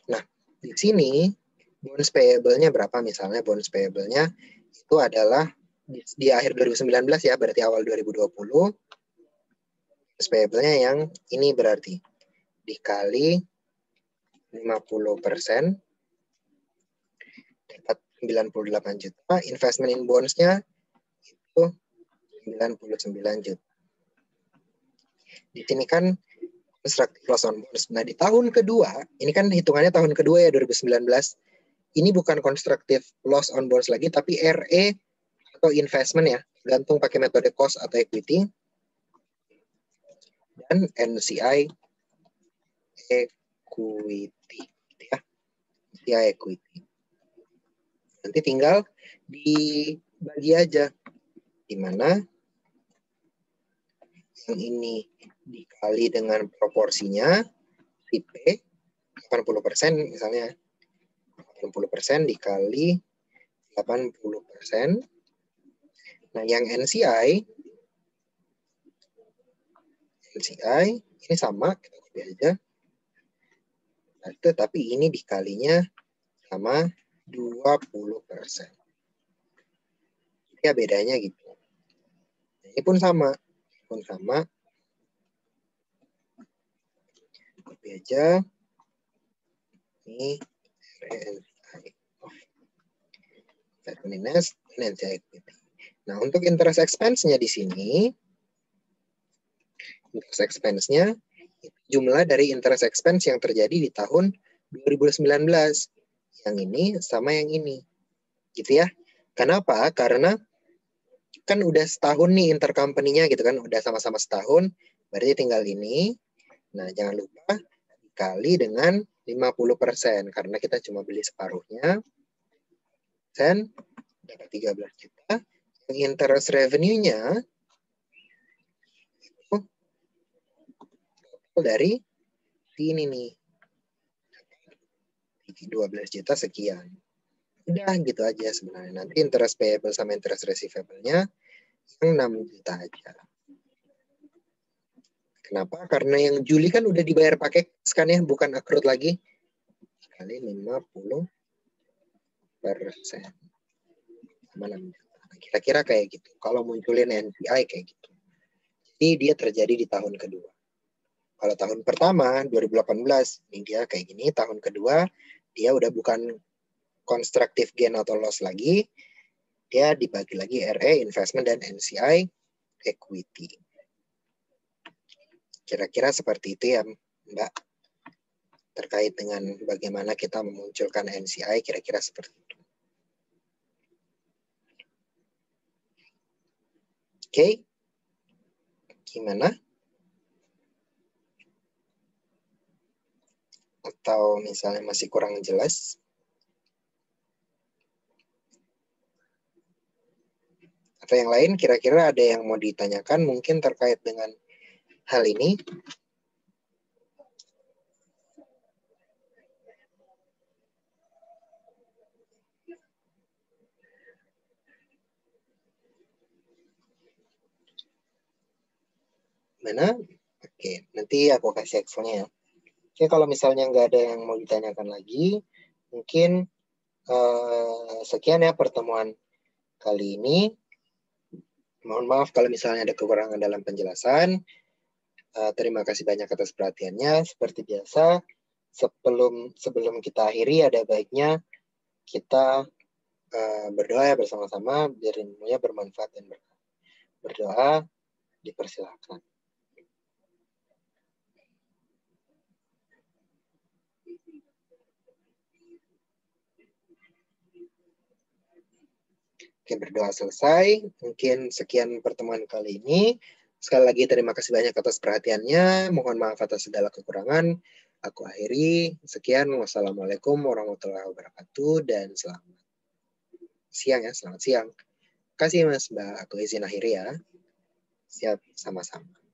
nah di sini bonus payable-nya berapa, misalnya bonus payable-nya itu adalah di akhir 2019 ya, berarti awal 2020 bonus payable-nya yang ini berarti dikali 50% dapat 98 juta, investment in bonds-nya itu 99 juta. Di sini kan constructive loss on bonds. Nah, di tahun kedua, ini kan hitungannya tahun kedua ya 2019. Ini bukan constructive loss on bonds lagi, tapi RE atau investment ya, gantung pakai metode cost atau equity. Dan NCI equity, ya. NCI equity. Nanti tinggal dibagi aja, di mana yang ini dikali dengan proporsinya IP 80% misalnya 80% dikali 80%. Nah, yang NCI ini sama, kita copy aja. Tetapi ini dikalinya sama 20%. Ya bedanya gitu. Ini pun sama. Copy aja. Ini NCI equity. Nah, untuk interest expense-nya di sini, interest expense-nya jumlah dari interest expense yang terjadi di tahun 2019. Yang ini sama yang ini. Gitu ya. Kenapa? Karena kan udah setahun nih intercompany-nya gitu kan, udah sama-sama setahun, berarti tinggal ini. Nah, jangan lupa dikali dengan 50% karena kita cuma beli separuhnya. Dan dapat 13 juta. Yang interest revenue-nya itu dari sini nih. 12 juta sekian. Udah gitu aja sebenarnya. Nanti interest payable sama interest receivable-nya yang 6 juta aja. Kenapa? Karena yang Juli kan udah dibayar pakai kan ya, bukan accrued lagi. Kali 50%. Sama 6 juta. Kira-kira kayak gitu. Kalau munculin NPI kayak gitu. Jadi dia terjadi di tahun kedua. Kalau tahun pertama, 2018, ini dia kayak gini. Tahun kedua, dia udah bukan constructive gain atau loss lagi. Dia dibagi lagi RE, investment, dan NCI, equity. Kira-kira seperti itu ya, Mbak. Terkait dengan bagaimana kita memunculkan NCI, kira-kira seperti itu. Oke, gimana? Atau misalnya masih kurang jelas? Atau yang lain, kira-kira ada yang mau ditanyakan mungkin terkait dengan hal ini? Mana? Oke, nanti aku kasih Excelnya ya. Oke, kalau misalnya nggak ada yang mau ditanyakan lagi, mungkin sekian ya pertemuan kali ini. Mohon maaf kalau misalnya ada kekurangan dalam penjelasan. Terima kasih banyak atas perhatiannya. Seperti biasa, sebelum kita akhiri, ada baiknya kita berdoa ya bersama-sama, biar ilmunya bermanfaat dan berkah. Berdoa, dipersilakan. Oke, berdoa selesai. Mungkin sekian pertemuan kali ini. Sekali lagi terima kasih banyak atas perhatiannya. Mohon maaf atas segala kekurangan. Aku akhiri. Sekian. Wassalamualaikum warahmatullahi wabarakatuh. Dan selamat siang ya. Selamat siang. Terima kasih Mas Mbak. Aku izin akhiri ya. Siap, sama-sama.